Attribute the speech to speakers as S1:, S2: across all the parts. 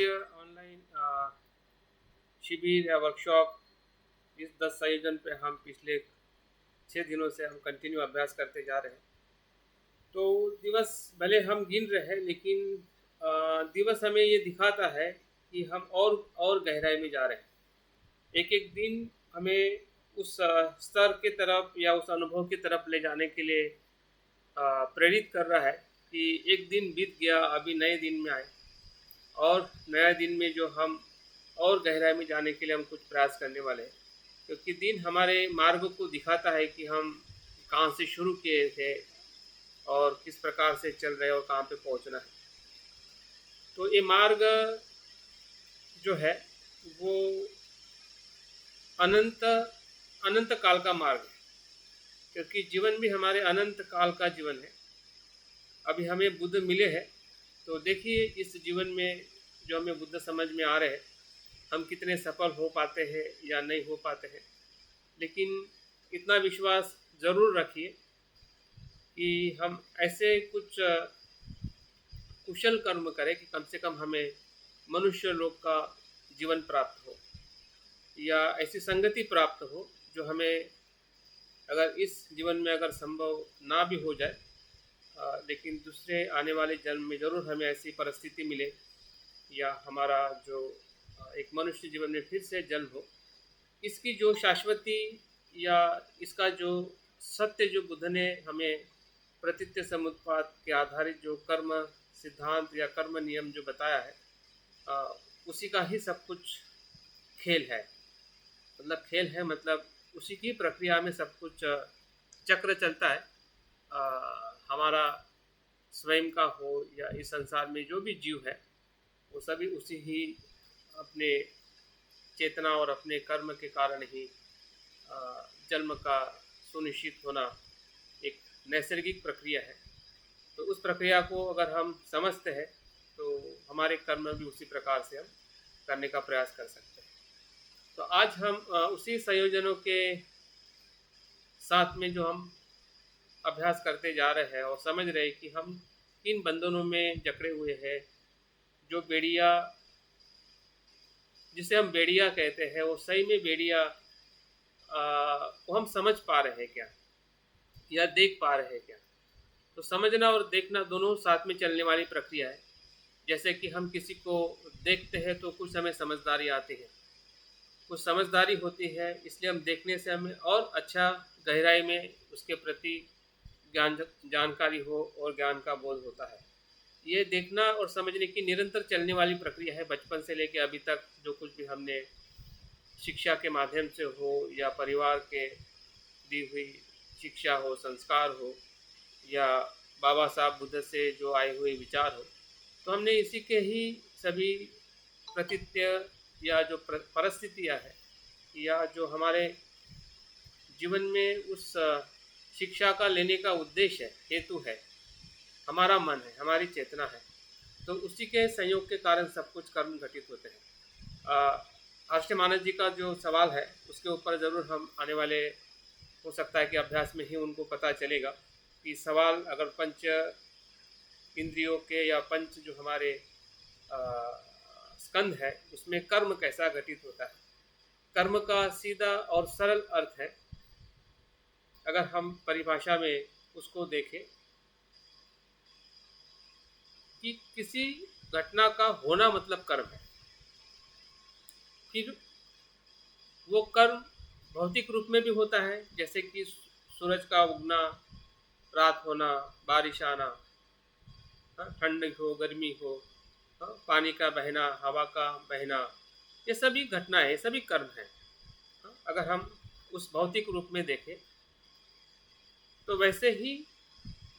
S1: Online शिविर या workshop इस 10 संयोजन पे हम पिछले 6 दिनों से हम कंटिन्यू अभ्यास करते जा रहे हैं। तो दिवस भले हम गिन रहे हैं, लेकिन दिवस हमें ये दिखाता है कि हम और गहराई में जा रहे हैं। एक एक दिन हमें उस स्तर के तरफ या उस अनुभव की तरफ ले जाने के लिए प्रेरित कर रहा है कि एक दिन बीत गया, अभी नए दिन में आए और नया दिन में जो हम और गहराई में जाने के लिए हम कुछ प्रयास करने वाले हैं, क्योंकि दिन हमारे मार्ग को दिखाता है कि हम कहाँ से शुरू किए थे और किस प्रकार से चल रहे हैं और कहाँ पे पहुँचना है। तो ये मार्ग जो है वो अनंत अनंत काल का मार्ग है, क्योंकि जीवन भी हमारे अनंत काल का जीवन है। अभी हमें बुद्ध मिले हैं, तो देखिए इस जीवन में जो हमें बुद्ध समझ में आ रहे हैं, हम कितने सफल हो पाते हैं या नहीं हो पाते हैं। लेकिन इतना विश्वास ज़रूर रखिए कि हम ऐसे कुछ कुशल कर्म करें कि कम से कम हमें मनुष्य लोक का जीवन प्राप्त हो या ऐसी संगति प्राप्त हो जो हमें अगर इस जीवन में अगर संभव ना भी हो जाए, लेकिन दूसरे आने वाले जन्म में ज़रूर हमें ऐसी परिस्थिति मिले या हमारा जो एक मनुष्य जीवन में फिर से जन्म हो। इसकी जो शाश्वती या इसका जो सत्य जो बुद्ध ने हमें प्रतीत्य समुत्पाद के आधारित जो कर्म सिद्धांत या कर्म नियम जो बताया है, उसी का ही सब कुछ खेल है। मतलब खेल है, मतलब उसी की प्रक्रिया में सब कुछ चक्र चलता है। हमारा स्वयं का हो या इस संसार में जो भी जीव है, वो सभी उसी ही अपने चेतना और अपने कर्म के कारण ही जन्म का सुनिश्चित होना एक नैसर्गिक प्रक्रिया है। तो उस प्रक्रिया को अगर हम समझते हैं तो हमारे कर्म भी उसी प्रकार से हम करने का प्रयास कर सकते हैं। तो आज हम उसी संयोजनों के साथ में जो हम अभ्यास करते जा रहे हैं और समझ रहे हैं कि हम किन बंधनों में जकड़े हुए हैं। जो बेड़िया, जिसे हम बेड़िया कहते हैं, वो सही में बेड़िया को हम समझ पा रहे हैं क्या या देख पा रहे हैं क्या। तो समझना और देखना दोनों साथ में चलने वाली प्रक्रिया है। जैसे कि हम किसी को देखते हैं तो कुछ हमें समझदारी आती है, कुछ समझदारी होती है, इसलिए हम देखने से हमें और अच्छा गहराई में उसके प्रति जानकारी हो और ज्ञान का बोध होता है। ये देखना और समझने की निरंतर चलने वाली प्रक्रिया है। बचपन से लेकर अभी तक जो कुछ भी हमने शिक्षा के माध्यम से हो या परिवार के दी हुई शिक्षा हो, संस्कार हो या बाबा साहब बुद्ध से जो आए हुए विचार हो, तो हमने इसी के ही सभी प्रतीत्य या जो परिस्थितियाँ है या जो हमारे जीवन में उस शिक्षा का लेने का उद्देश्य है, हेतु है, हमारा मन है, हमारी चेतना है। तो उसी के संयोग के कारण सब कुछ कर्म घटित होते हैं। आष्टे मानस जी का जो सवाल है उसके ऊपर ज़रूर हम आने वाले, हो सकता है कि अभ्यास में ही उनको पता चलेगा कि सवाल अगर पंच इंद्रियों के या पंच जो हमारे स्कंद है उसमें कर्म कैसा घटित होता है। कर्म का सीधा और सरल अर्थ है, अगर हम परिभाषा में उसको देखें, कि किसी घटना का होना मतलब कर्म है। फिर वो कर्म भौतिक रूप में भी होता है, जैसे कि सूरज का उगना, रात होना, बारिश आना, ठंड हो, गर्मी हो, पानी का बहना, हवा का बहना, ये सभी घटनाएं, ये सभी कर्म हैं। अगर हम उस भौतिक रूप में देखें तो वैसे ही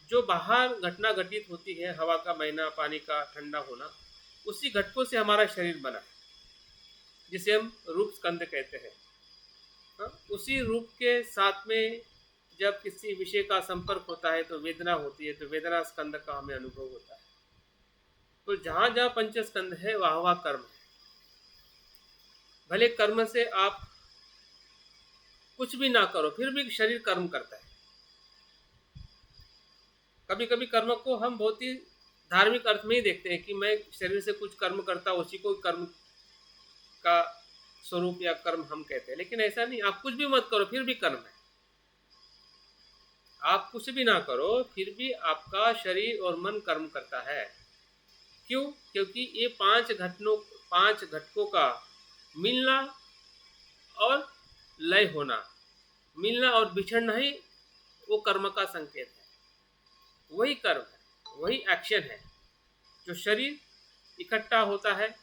S1: जो बाहर घटना घटित होती है, हवा का बहना, पानी का ठंडा होना, उसी घटकों से हमारा शरीर बना है, जिसे हम रूप स्कंद कहते हैं। उसी रूप के साथ में जब किसी विषय का संपर्क होता है तो वेदना होती है, तो वेदना स्कंद का हमें अनुभव होता है। तो जहाँ जहाँ पंच स्कंद है वहाँ वहाँ कर्म है। भले कर्म से आप कुछ भी ना करो, फिर भी शरीर कर्म करता है। कभी कभी कर्म को हम बहुत ही धार्मिक अर्थ में ही देखते हैं कि मैं शरीर से कुछ कर्म करता उसी को कर्म का स्वरूप या कर्म हम कहते हैं। लेकिन ऐसा नहीं, आप कुछ भी मत करो फिर भी कर्म है। आप कुछ भी ना करो फिर भी आपका शरीर और मन कर्म करता है। क्यों? क्योंकि ये पांच घटकों का मिलना और लय होना, मिलना और बिछड़ना ही वो कर्म का संकेत है। वही कर्म है, वही एक्शन है जो शरीर इकट्ठा होता है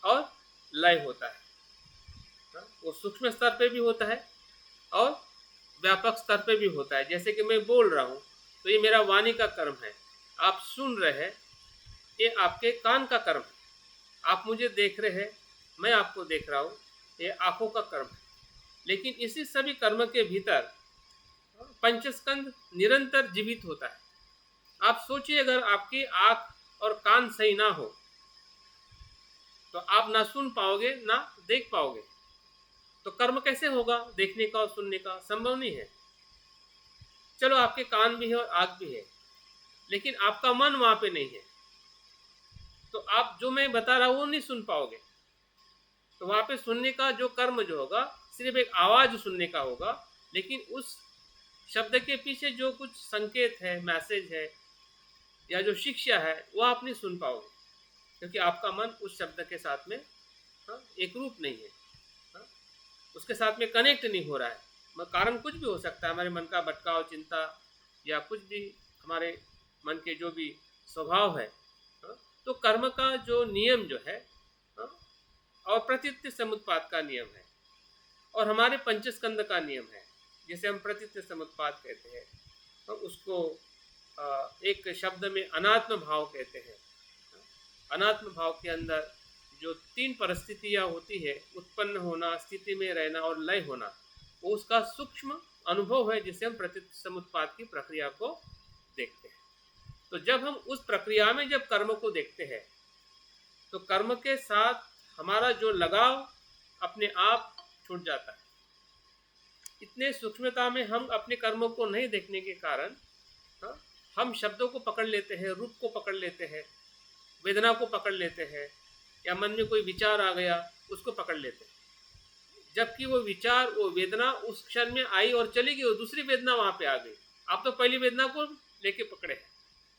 S1: और लय होता है। वो सूक्ष्म स्तर पे भी होता है और व्यापक स्तर पे भी होता है। जैसे कि मैं बोल रहा हूँ तो ये मेरा वाणी का कर्म है, आप सुन रहे हैं ये आपके कान का कर्म है, आप मुझे देख रहे हैं मैं आपको देख रहा हूँ ये आंखों का कर्म है। लेकिन इसी सभी कर्म के भीतर पंचस्कंद निरंतर जीवित होता है। आप सोचिए अगर आपकी आंख और कान सही ना हो तो आप ना सुन पाओगे ना देख पाओगे। तो कर्म कैसे होगा? देखने का और सुनने का संभव नहीं है। चलो आपके कान भी है और आंख भी है, लेकिन आपका मन वहां पे नहीं है, तो आप जो मैं बता रहा हूं वो नहीं सुन पाओगे। तो वहां पे सुनने का जो कर्म जो होगा सिर्फ एक आवाज सुनने का होगा, लेकिन उस शब्द के पीछे जो कुछ संकेत है, मैसेज है या जो शिक्षा है वो आप नहीं सुन पाओगे, क्योंकि आपका मन उस शब्द के साथ में एक रूप नहीं है, उसके साथ में कनेक्ट नहीं हो रहा है। कारण कुछ भी हो सकता है, हमारे मन का भटकाव, चिंता या कुछ भी हमारे मन के जो भी स्वभाव है। तो कर्म का जो नियम जो है और प्रतीत्य समुत्पाद का नियम है और हमारे पंचस्कंद का नियम है, जिसे हम प्रतीत्य समुत्पाद कहते हैं। तो उसको एक शब्द में अनात्म भाव कहते हैं। अनात्म भाव के अंदर जो तीन परिस्थितियां होती है, उत्पन्न होना, स्थिति में रहना और लय होना, वो उसका सूक्ष्म अनुभव है जिसे हम प्रतीत्य समुत्पाद की प्रक्रिया को देखते हैं। तो जब हम उस प्रक्रिया में जब कर्म को देखते हैं तो कर्म के साथ हमारा जो लगाव अपने आप छूट जाता है। इतने सूक्ष्मता में हम अपने कर्मों को नहीं देखने के कारण हम शब्दों को पकड़ लेते हैं, रूप को पकड़ लेते हैं, वेदना को पकड़ लेते हैं, या मन में कोई विचार आ गया उसको पकड़ लेते हैं, जबकि वो विचार, वो वेदना उस क्षण में आई और चली गई, और दूसरी वेदना वहां पे आ गई। आप तो पहली वेदना को लेके पकड़े हैं,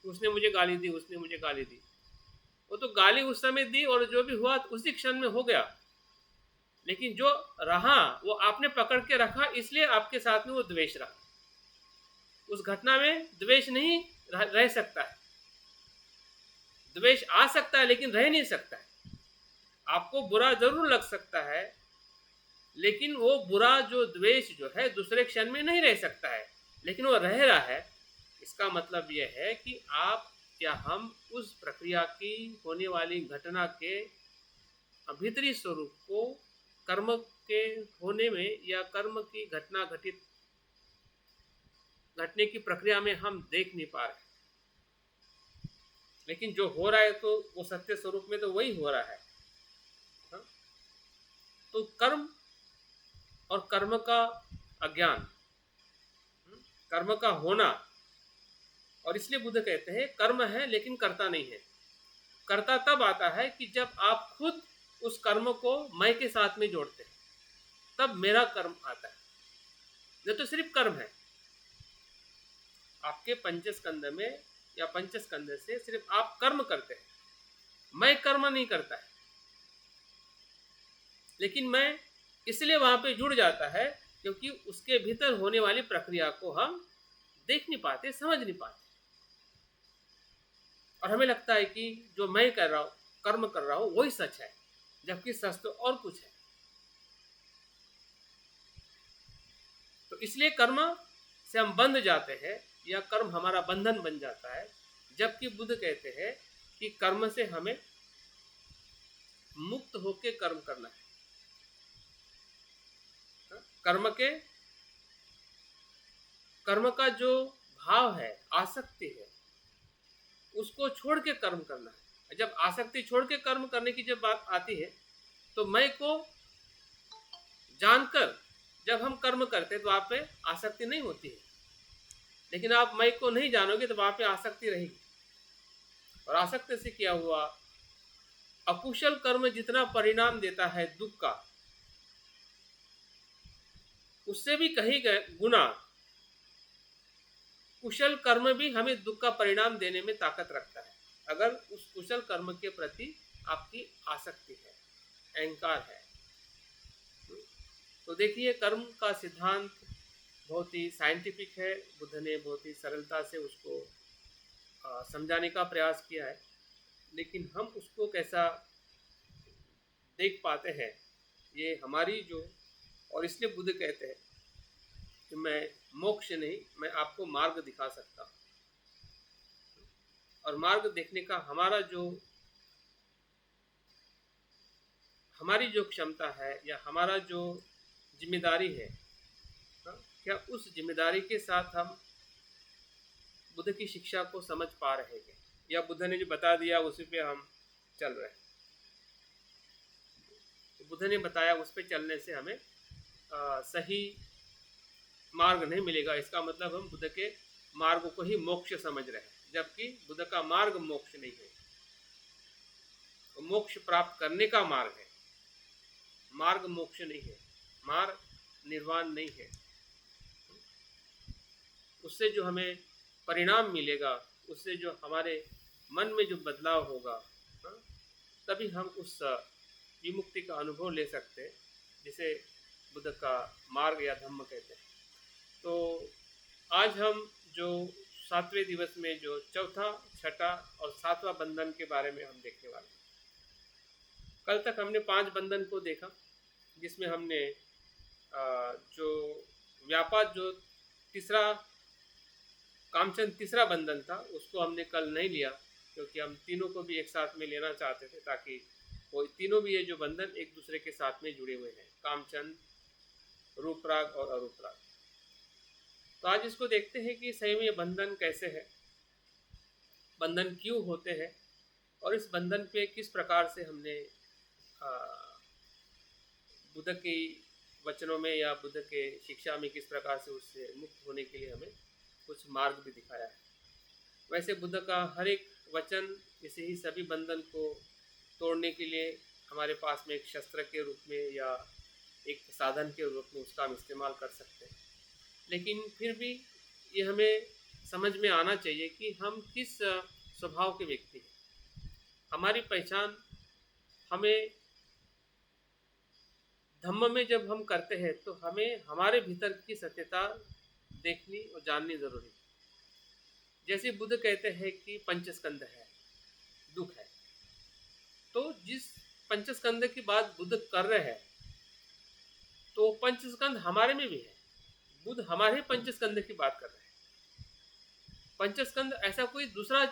S1: उसने मुझे गाली दी, उसने मुझे गाली दी। वो तो गाली उस समय दी और जो भी हुआ उसी क्षण में हो गया, लेकिन जो रहा वो आपने पकड़ के रखा, इसलिए आपके साथ में वो द्वेष रहा। उस घटना में द्वेष नहीं रह सकता है, द्वेष आ सकता है लेकिन रह नहीं सकता है। आपको बुरा जरूर लग सकता है, लेकिन वो बुरा जो द्वेष जो है दूसरे क्षण में नहीं रह सकता है, लेकिन वो रह रहा है। इसका मतलब यह है कि आप या हम उस प्रक्रिया की होने वाली घटना के भीतरी स्वरूप को कर्म के होने में या कर्म की घटना घटने की प्रक्रिया में हम देख नहीं पा रहे, लेकिन जो हो रहा है तो वो सत्य स्वरूप में तो वही हो रहा है। तो कर्म और कर्म का अज्ञान, कर्म का होना, और इसलिए बुद्ध कहते हैं कर्म है लेकिन कर्ता नहीं है। कर्ता तब आता है कि जब आप खुद उस कर्म को मैं के साथ में जोड़ते हैं, तब मेरा कर्म आता है। ये तो सिर्फ कर्म है। आपके पंचस्कंद में या पंचस्कंद से सिर्फ आप कर्म करते हैं, मैं कर्म नहीं करता है। लेकिन मैं इसलिए वहां पे जुड़ जाता है क्योंकि उसके भीतर होने वाली प्रक्रिया को हम देख नहीं पाते, समझ नहीं पाते, और हमें लगता है कि जो मैं कर रहा हूं, कर्म कर रहा हूं, वही सच है, जबकि सच तो और कुछ है। तो इसलिए कर्म से हम बंध जाते हैं या कर्म हमारा बंधन बन जाता है, जबकि बुद्ध कहते हैं कि कर्म से हमें मुक्त होकर कर्म करना है। कर्म का जो भाव है, आसक्ति है, उसको छोड़ के कर्म करना है। जब आसक्ति छोड़ के कर्म करने की जब बात आती है तो मैं को जानकर जब हम कर्म करते हैं तो वहां पे आसक्ति नहीं होती है, लेकिन आप मैं को नहीं जानोगे तो वहां पे आसक्ति रहेगी। और आसक्त से क्या हुआ, अकुशल कर्म जितना परिणाम देता है दुख का, उससे भी कहीं गुना कुशल कर्म भी हमें दुख का परिणाम देने में ताकत रखता है, अगर उस कुशल कर्म के प्रति आपकी आसक्ति है, अहंकार है। तो देखिए, कर्म का सिद्धांत बहुत ही साइंटिफिक है। बुद्ध ने बहुत ही सरलता से उसको समझाने का प्रयास किया है, लेकिन हम उसको कैसा देख पाते हैं, ये हमारी जो, और इसलिए बुद्ध कहते हैं कि मैं मोक्ष नहीं, मैं आपको मार्ग दिखा सकता हूँ। और मार्ग देखने का हमारी जो क्षमता है या हमारा जो जिम्मेदारी है, क्या उस जिम्मेदारी के साथ हम बुद्ध की शिक्षा को समझ पा रहे हैं, या बुद्ध ने जो बता दिया उसी पे हम चल रहे हैं। तो बुद्ध ने बताया उस पे चलने से हमें सही मार्ग नहीं मिलेगा। इसका मतलब हम बुद्ध के मार्ग को ही मोक्ष समझ रहे हैं, जबकि बुद्ध का मार्ग मोक्ष नहीं है, तो मोक्ष प्राप्त करने का मार्ग है। मार्ग मोक्ष नहीं है, मार्ग निर्वाण नहीं है। उससे जो हमें परिणाम मिलेगा, उससे जो हमारे मन में जो बदलाव होगा, तभी हम उस विमुक्ति का अनुभव ले सकते हैं, जिसे बुद्ध का मार्ग या धम्म कहते हैं। तो आज हम जो 7वें दिवस में जो चौथा, छठा और 7वां बंधन के बारे में हम देखने वाले हैं। कल तक हमने 5 बंधन को देखा, जिसमें हमने जो व्यापार जो तीसरा कामचंद तीसरा बंधन था, उसको हमने कल नहीं लिया, क्योंकि हम तीनों को भी एक साथ में लेना चाहते थे, ताकि वो तीनों भी ये जो बंधन एक दूसरे के साथ में जुड़े हुए हैं, कामचंद, रूपराग और अरूपराग। तो आज इसको देखते हैं कि सही में ये बंधन कैसे है, बंधन क्यों होते हैं, और इस बंधन पे किस प्रकार से हमने बुद्ध की वचनों में या बुद्ध के शिक्षा में किस प्रकार से उससे मुक्त होने के लिए हमें कुछ मार्ग भी दिखाया है। वैसे बुद्ध का हर एक वचन इसे ही सभी बंधन को तोड़ने के लिए हमारे पास में एक शस्त्र के रूप में या एक साधन के रूप में उसका हम इस्तेमाल कर सकते हैं। लेकिन फिर भी ये हमें समझ में आना चाहिए कि हम किस स्वभाव के व्यक्ति हैं। हमारी पहचान हमें धम्म में जब हम करते हैं तो हमें हमारे भीतर की सत्यता देखनी और जाननी जरूरी है। जैसे बुद्ध कहते हैं कि पंचस्कंद है, दुख है, तो जिस पंचस्कंद की बात बुद्ध कर रहे हैं, तो पंचस्कंद हमारे में भी है। बुद्ध हमारे पंचस्कंद की बात कर रहे हैं। पंचस्कंद ऐसा कोई दूसरा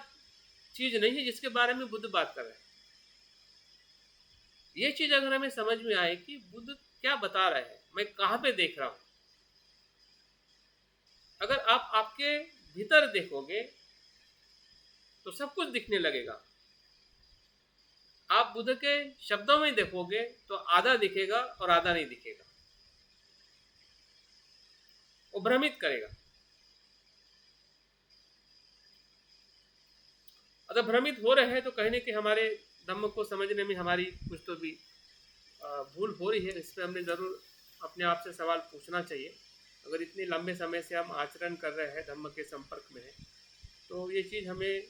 S1: चीज नहीं है जिसके बारे में बुद्ध बात कर रहे हैं। ये चीज अगर हमें समझ में आए कि बुद्ध क्या बता रहे हैं, मैं कहाँ पे देख रहा हूं, अगर आप आपके भीतर देखोगे तो सब कुछ दिखने लगेगा। आप बुद्ध के शब्दों में देखोगे तो आधा दिखेगा और आधा नहीं दिखेगा, वो भ्रमित करेगा। अगर भ्रमित हो रहे हैं तो कहने के हमारे धम्म को समझने में हमारी कुछ तो भी भूल हो रही है। इस पर हमने ज़रूर अपने आप से सवाल पूछना चाहिए। अगर इतने लंबे समय से हम आचरण कर रहे हैं, धम्म के संपर्क में है, तो ये चीज़ हमें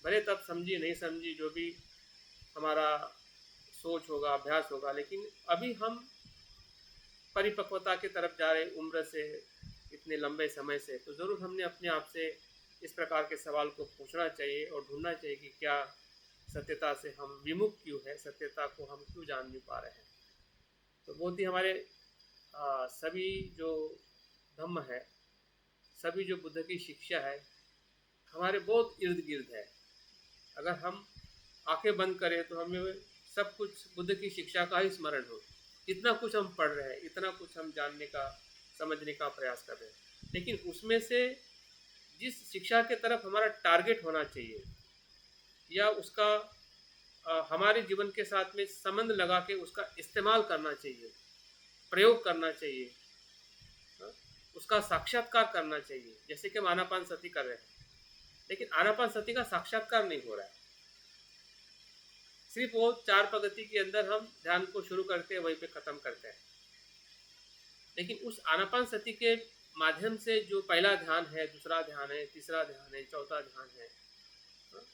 S1: भले तब समझी नहीं समझी, जो भी हमारा सोच होगा, अभ्यास होगा, लेकिन अभी हम परिपक्वता की तरफ जा रहे उम्र से, इतने लंबे समय से, तो ज़रूर हमने अपने आप से इस प्रकार के सवाल को पूछना चाहिए और ढूंढना चाहिए कि क्या सत्यता से हम विमुख क्यों है, सत्यता को हम क्यों जान नहीं पा रहे हैं। तो बहुत ही हमारे सभी जो धम्म है, सभी जो बुद्ध की शिक्षा है, हमारे बहुत इर्द गिर्द है। अगर हम आंखें बंद करें तो हमें सब कुछ बुद्ध की शिक्षा का ही स्मरण हो। इतना कुछ हम पढ़ रहे हैं, इतना कुछ हम जानने का, समझने का प्रयास कर रहे हैं, लेकिन उसमें से जिस शिक्षा के तरफ हमारा टारगेट होना चाहिए या उसका हमारे जीवन के साथ में संबंध लगा के उसका इस्तेमाल करना चाहिए, प्रयोग करना चाहिए, उसका साक्षात्कार करना चाहिए, जैसे कि हम आनापान सती कर रहे हैं। लेकिन आनापानसति का साक्षात्कार नहीं हो रहा है। सिर्फ वो 4 पद्धति के अंदर हम ध्यान को शुरू करते हैं, वहीं पे ख़त्म करते हैं। लेकिन उस आनापानसति के माध्यम से जो पहला ध्यान है, दूसरा ध्यान है, तीसरा ध्यान है, चौथा ध्यान है,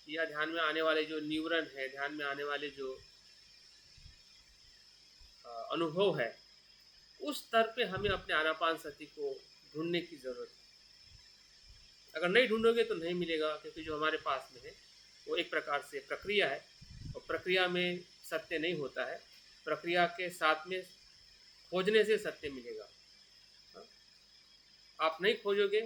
S1: या ध्यान में आने वाले जो न्यूरन है, ध्यान में आने वाले जो अनुभव है, उस स्तर पे हमें अपने आनापानसति को ढूंढने की ज़रूरत है। अगर नहीं ढूंढोगे तो नहीं मिलेगा, क्योंकि जो हमारे पास में है वो एक प्रकार से प्रक्रिया है, और प्रक्रिया में सत्य नहीं होता है। प्रक्रिया के साथ में खोजने से सत्य मिलेगा। आप नहीं खोजोगे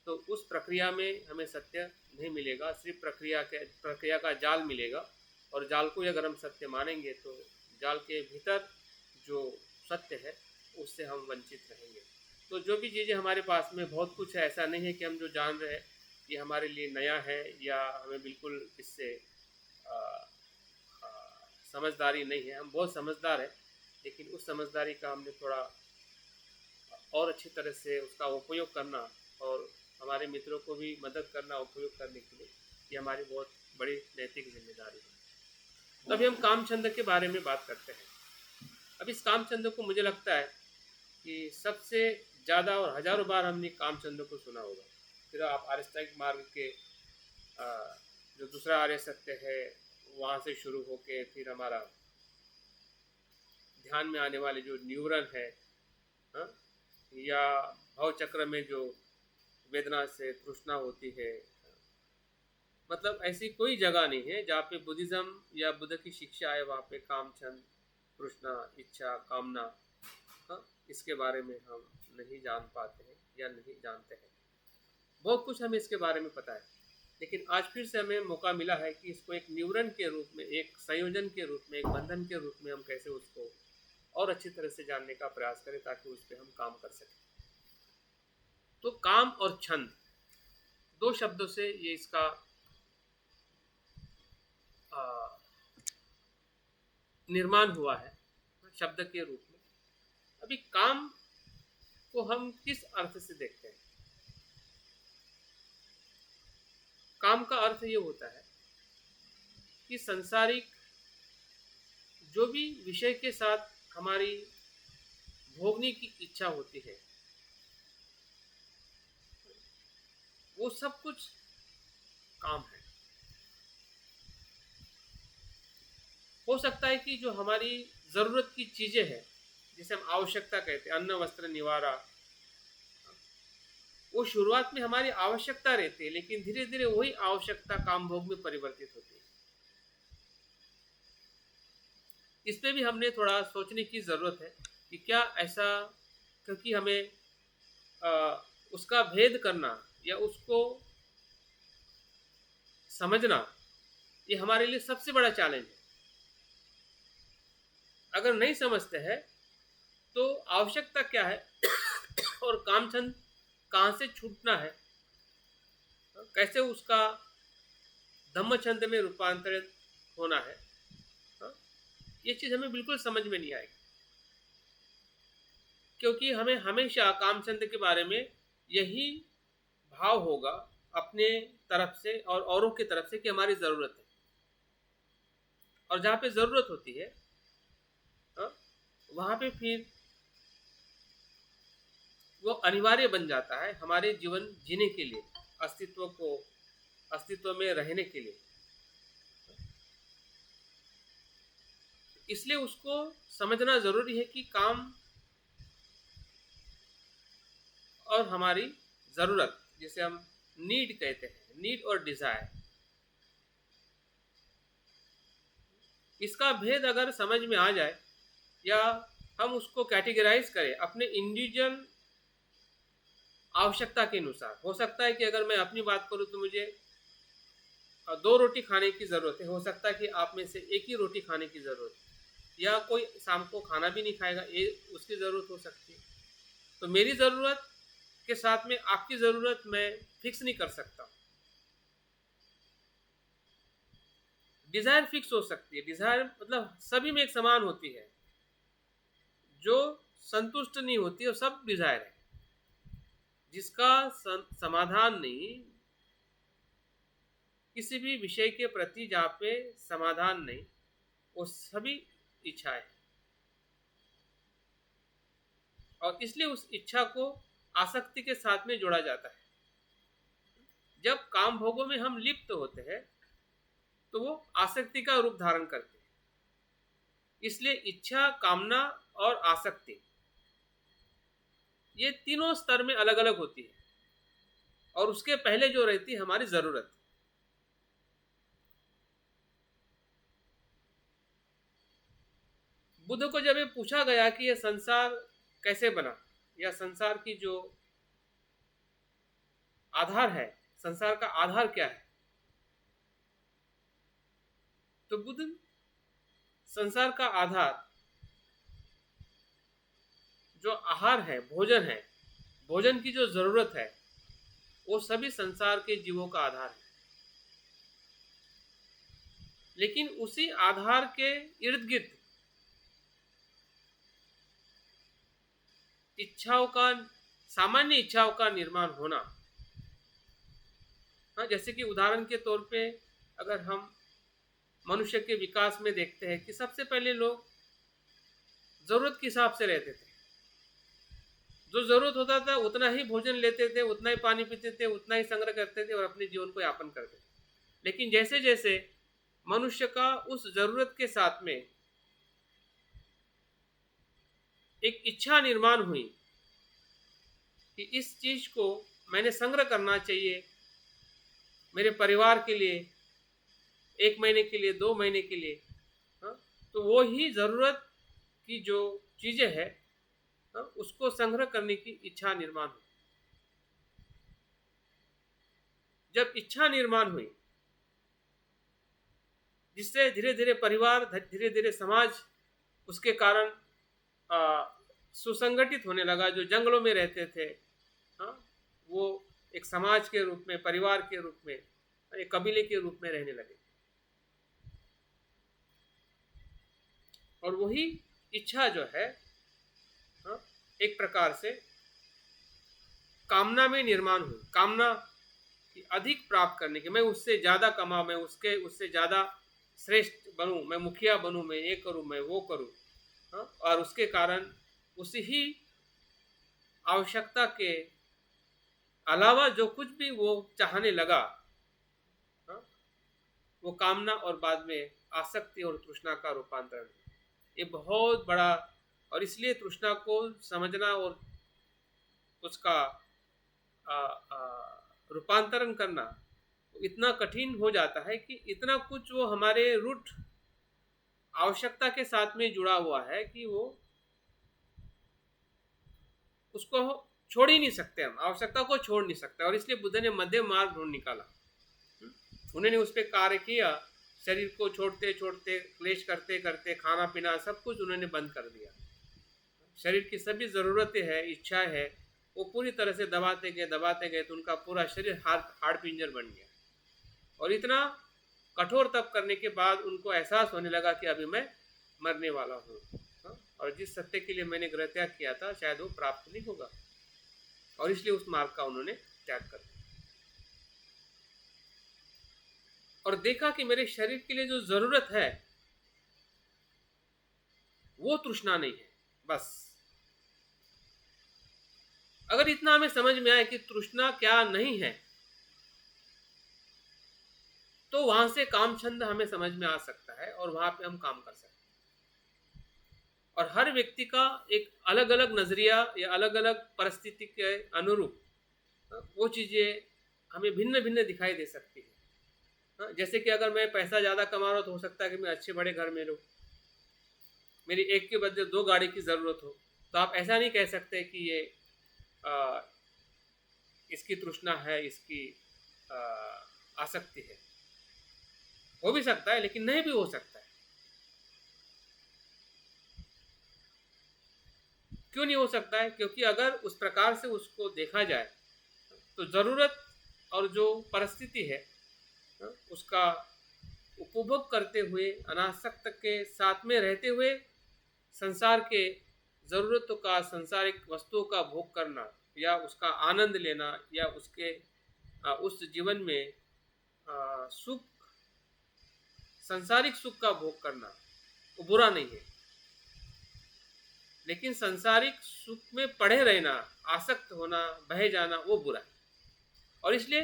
S1: तो उस प्रक्रिया में हमें सत्य नहीं मिलेगा, सिर्फ प्रक्रिया का जाल मिलेगा, और जाल को अगर हम सत्य मानेंगे तो जाल के भीतर जो सत्य है उससे हम वंचित रहेंगे। तो जो भी चीज़ें हमारे पास में बहुत कुछ है, ऐसा नहीं है कि हम जो जान रहे हैं ये हमारे लिए नया है या हमें बिल्कुल इससे समझदारी नहीं है। हम बहुत समझदार हैं, लेकिन उस समझदारी का हमने थोड़ा और अच्छी तरह से उसका उपयोग करना और हमारे मित्रों को भी मदद करना उपयोग करने के लिए, ये हमारी बहुत बड़ी नैतिक जिम्मेदारी है। तो अभी हम कामचंद के बारे में बात करते हैं। अब इस कामचंद को मुझे लगता है कि सबसे ज़्यादा और हज़ारों बार हमने कामचंद को सुना होगा। फिर आप आर्यस्थायिक मार्ग के जो दूसरा आर्य सत्य है वहाँ से शुरू होके फिर हमारा ध्यान में आने वाले जो न्यूरन है, या भाव चक्र में जो वेदना से तृष्णा होती है, मतलब ऐसी कोई जगह नहीं है जहाँ पे बुद्धिज़्म या बुद्ध की शिक्षा है वहाँ पे कामचंद, तृष्णा, इच्छा, कामना, इसके बारे में हम नहीं जान पाते हैं या नहीं जानते हैं। बहुत कुछ हमें इसके बारे में पता है, लेकिन आज फिर से हमें मौका मिला है कि इसको एक न्यूरन के रूप में, एक संयोजन के रूप में, एक बंधन के रूप में हम कैसे उसको और अच्छी तरह से जानने का प्रयास करें ताकि उस पर हम काम कर सकें। तो काम और छंद 2 शब्दों से ये इसका निर्माण हुआ है शब्द के रूप में। अभी काम को हम किस अर्थ से देखते हैं? काम का अर्थ ये होता है कि संसारिक जो भी विषय के साथ हमारी भोगने की इच्छा होती है, वो सब कुछ काम है। हो सकता है कि जो हमारी ज़रूरत की चीज़ें हैं, जिसे हम आवश्यकता कहते हैं, अन्न वस्त्र निवारा, वो शुरुआत में हमारी आवश्यकता रहती है, लेकिन धीरे धीरे वही आवश्यकता काम भोग में परिवर्तित होती है। इस पे भी हमने थोड़ा सोचने की ज़रूरत है कि क्या ऐसा, क्योंकि हमें उसका भेद करना या उसको समझना ये हमारे लिए सबसे बड़ा चैलेंज है। अगर नहीं समझते हैं तो आवश्यकता क्या है और कामचंद कहाँ से छूटना है, कैसे उसका धम्मचंद में रूपांतरित होना है, ये चीज़ हमें बिल्कुल समझ में नहीं आएगी, क्योंकि हमें हमेशा कामचंद के बारे में यही भाव होगा अपने तरफ से और औरों की तरफ से कि हमारी ज़रूरत है, और जहाँ पे ज़रूरत होती है वहाँ पे फिर वो अनिवार्य बन जाता है हमारे जीवन जीने के लिए, अस्तित्व में रहने के लिए। इसलिए उसको समझना ज़रूरी है कि काम और हमारी ज़रूरत, जिसे हम नीड कहते हैं, नीड और डिज़ायर, इसका भेद अगर समझ में आ जाए या हम उसको कैटेगराइज करें अपने इंडिविजुअल आवश्यकता के अनुसार। हो सकता है कि अगर मैं अपनी बात करूं तो मुझे 2 रोटी खाने की ज़रूरत है, हो सकता है कि आप में से 1 ही रोटी खाने की ज़रूरत है, या कोई शाम को खाना भी नहीं खाएगा, ये उसकी ज़रूरत हो सकती है। तो मेरी ज़रूरत के साथ में आपकी ज़रूरत मैं फिक्स नहीं कर सकता। डिज़ायर फिक्स हो सकती है, डिज़ायर मतलब सभी में एक समान होती है, जो संतुष्ट नहीं होती, और सब डिज़ायर है जिसका समाधान नहीं, किसी भी विषय के प्रति जहाँ पे समाधान नहीं, वो सभी इच्छाएं हैं। और इसलिए उस इच्छा को आसक्ति के साथ में जोड़ा जाता है। जब काम भोगों में हम लिप्त होते हैं तो वो आसक्ति का रूप धारण करते हैं। इसलिए इच्छा, कामना और आसक्ति ये तीनों स्तर में अलग अलग होती है, और उसके पहले जो रहती है हमारी जरूरत। बुद्ध को जब ये पूछा गया कि यह संसार कैसे बना, या संसार की जो आधार है, संसार का आधार क्या है, तो बुद्ध संसार का आधार जो आहार है, भोजन की जो जरूरत है, वो सभी संसार के जीवों का आधार है। लेकिन उसी आधार के इर्द गिर्द इच्छाओं का, सामान्य इच्छाओं का निर्माण होना। हाँ, जैसे कि उदाहरण के तौर पे अगर हम मनुष्य के विकास में देखते हैं कि सबसे पहले लोग जरूरत के हिसाब से रहते थे। जो जरूरत होता था उतना ही भोजन लेते थे, उतना ही पानी पीते थे, उतना ही संग्रह करते थे और अपने जीवन को यापन करते थे। लेकिन जैसे जैसे मनुष्य का उस जरूरत के साथ में एक इच्छा निर्माण हुई कि इस चीज को मैंने संग्रह करना चाहिए मेरे परिवार के लिए, 1 महीने के लिए, 2 महीने के लिए, हाँ, तो वो ही जरूरत की जो चीजें हैं, हाँ, उसको संग्रह करने की इच्छा निर्माण हुई। जब इच्छा निर्माण हुई, जिससे धीरे धीरे परिवार, धीरे धीरे समाज उसके कारण सुसंगठित होने लगा। जो जंगलों में रहते थे, हाँ, वो एक समाज के रूप में, परिवार के रूप में, एक कबीले के रूप में रहने लगे। और वही इच्छा जो है, हाँ, एक प्रकार से कामना में निर्माण हुई। कामना कि अधिक प्राप्त करने की, मैं उससे ज़्यादा कमाऊँ, मैं उससे ज़्यादा श्रेष्ठ बनूँ, मैं मुखिया बनूँ, मैं ये करूँ, मैं वो करूँ, हाँ, और उसके कारण उसी ही आवश्यकता के अलावा जो कुछ भी वो चाहने लगा, हाँ, वो कामना और बाद में आसक्ति और तृष्णा का रूपांतरण। ये बहुत बड़ा, और इसलिए तृष्णा को समझना और उसका रूपांतरण करना इतना कठिन हो जाता है कि इतना कुछ वो हमारे रूट आवश्यकता के साथ में जुड़ा हुआ है कि वो उसको छोड़ ही नहीं सकते, हम आवश्यकता को छोड़ नहीं सकते। और इसलिए बुद्ध ने मध्य मार्ग ढूंढ निकाला। उन्होंने उस पर कार्य किया, शरीर को छोड़ते छोड़ते, क्लेश करते करते, खाना पीना सब कुछ उन्होंने बंद कर दिया। शरीर की सभी ज़रूरतें हैं, इच्छाएं है, वो पूरी तरह से दबाते गए तो उनका पूरा शरीर हाड़ पिंजर बन गया। और इतना कठोर तप करने के बाद उनको एहसास होने लगा कि अभी मैं मरने वाला हूँ, और जिस सत्य के लिए मैंने गृह त्याग किया था शायद वो प्राप्त नहीं होगा, और इसलिए उस मार्ग का उन्होंने त्याग कर दिया। और देखा कि मेरे शरीर के लिए जो जरूरत है वो तृष्णा नहीं है। बस अगर इतना हमें समझ में आए कि तृष्णा क्या नहीं है, तो वहां से काम छंद हमें समझ में आ सकता है और वहां पे हम काम कर सकते हैं। और हर व्यक्ति का एक अलग अलग नजरिया या अलग अलग परिस्थिति के अनुरूप वो चीजें हमें भिन्न भिन्न दिखाई दे सकती है। जैसे कि अगर मैं पैसा ज्यादा कमा रहा हूं तो हो सकता है कि मैं अच्छे बड़े घर में रहूं, मेरी एक के बदले 2 गाड़ी की जरूरत हो, तो आप ऐसा नहीं कह सकते कि ये इसकी तृष्णा है, इसकी आसक्ति है। हो भी सकता है लेकिन नहीं भी हो सकता है। क्यों नहीं हो सकता है? क्योंकि अगर उस प्रकार से उसको देखा जाए तो जरूरत और जो परिस्थिति है उसका उपभोग करते हुए, अनासक्त के साथ में रहते हुए संसार के ज़रूरतों का, सांसारिक वस्तुओं का भोग करना या उसका आनंद लेना या उसके उस जीवन में सुख, संसारिक सुख का भोग करना वो बुरा नहीं है, लेकिन संसारिक सुख में पड़े रहना, आसक्त होना, बह जाना वो बुरा है। और इसलिए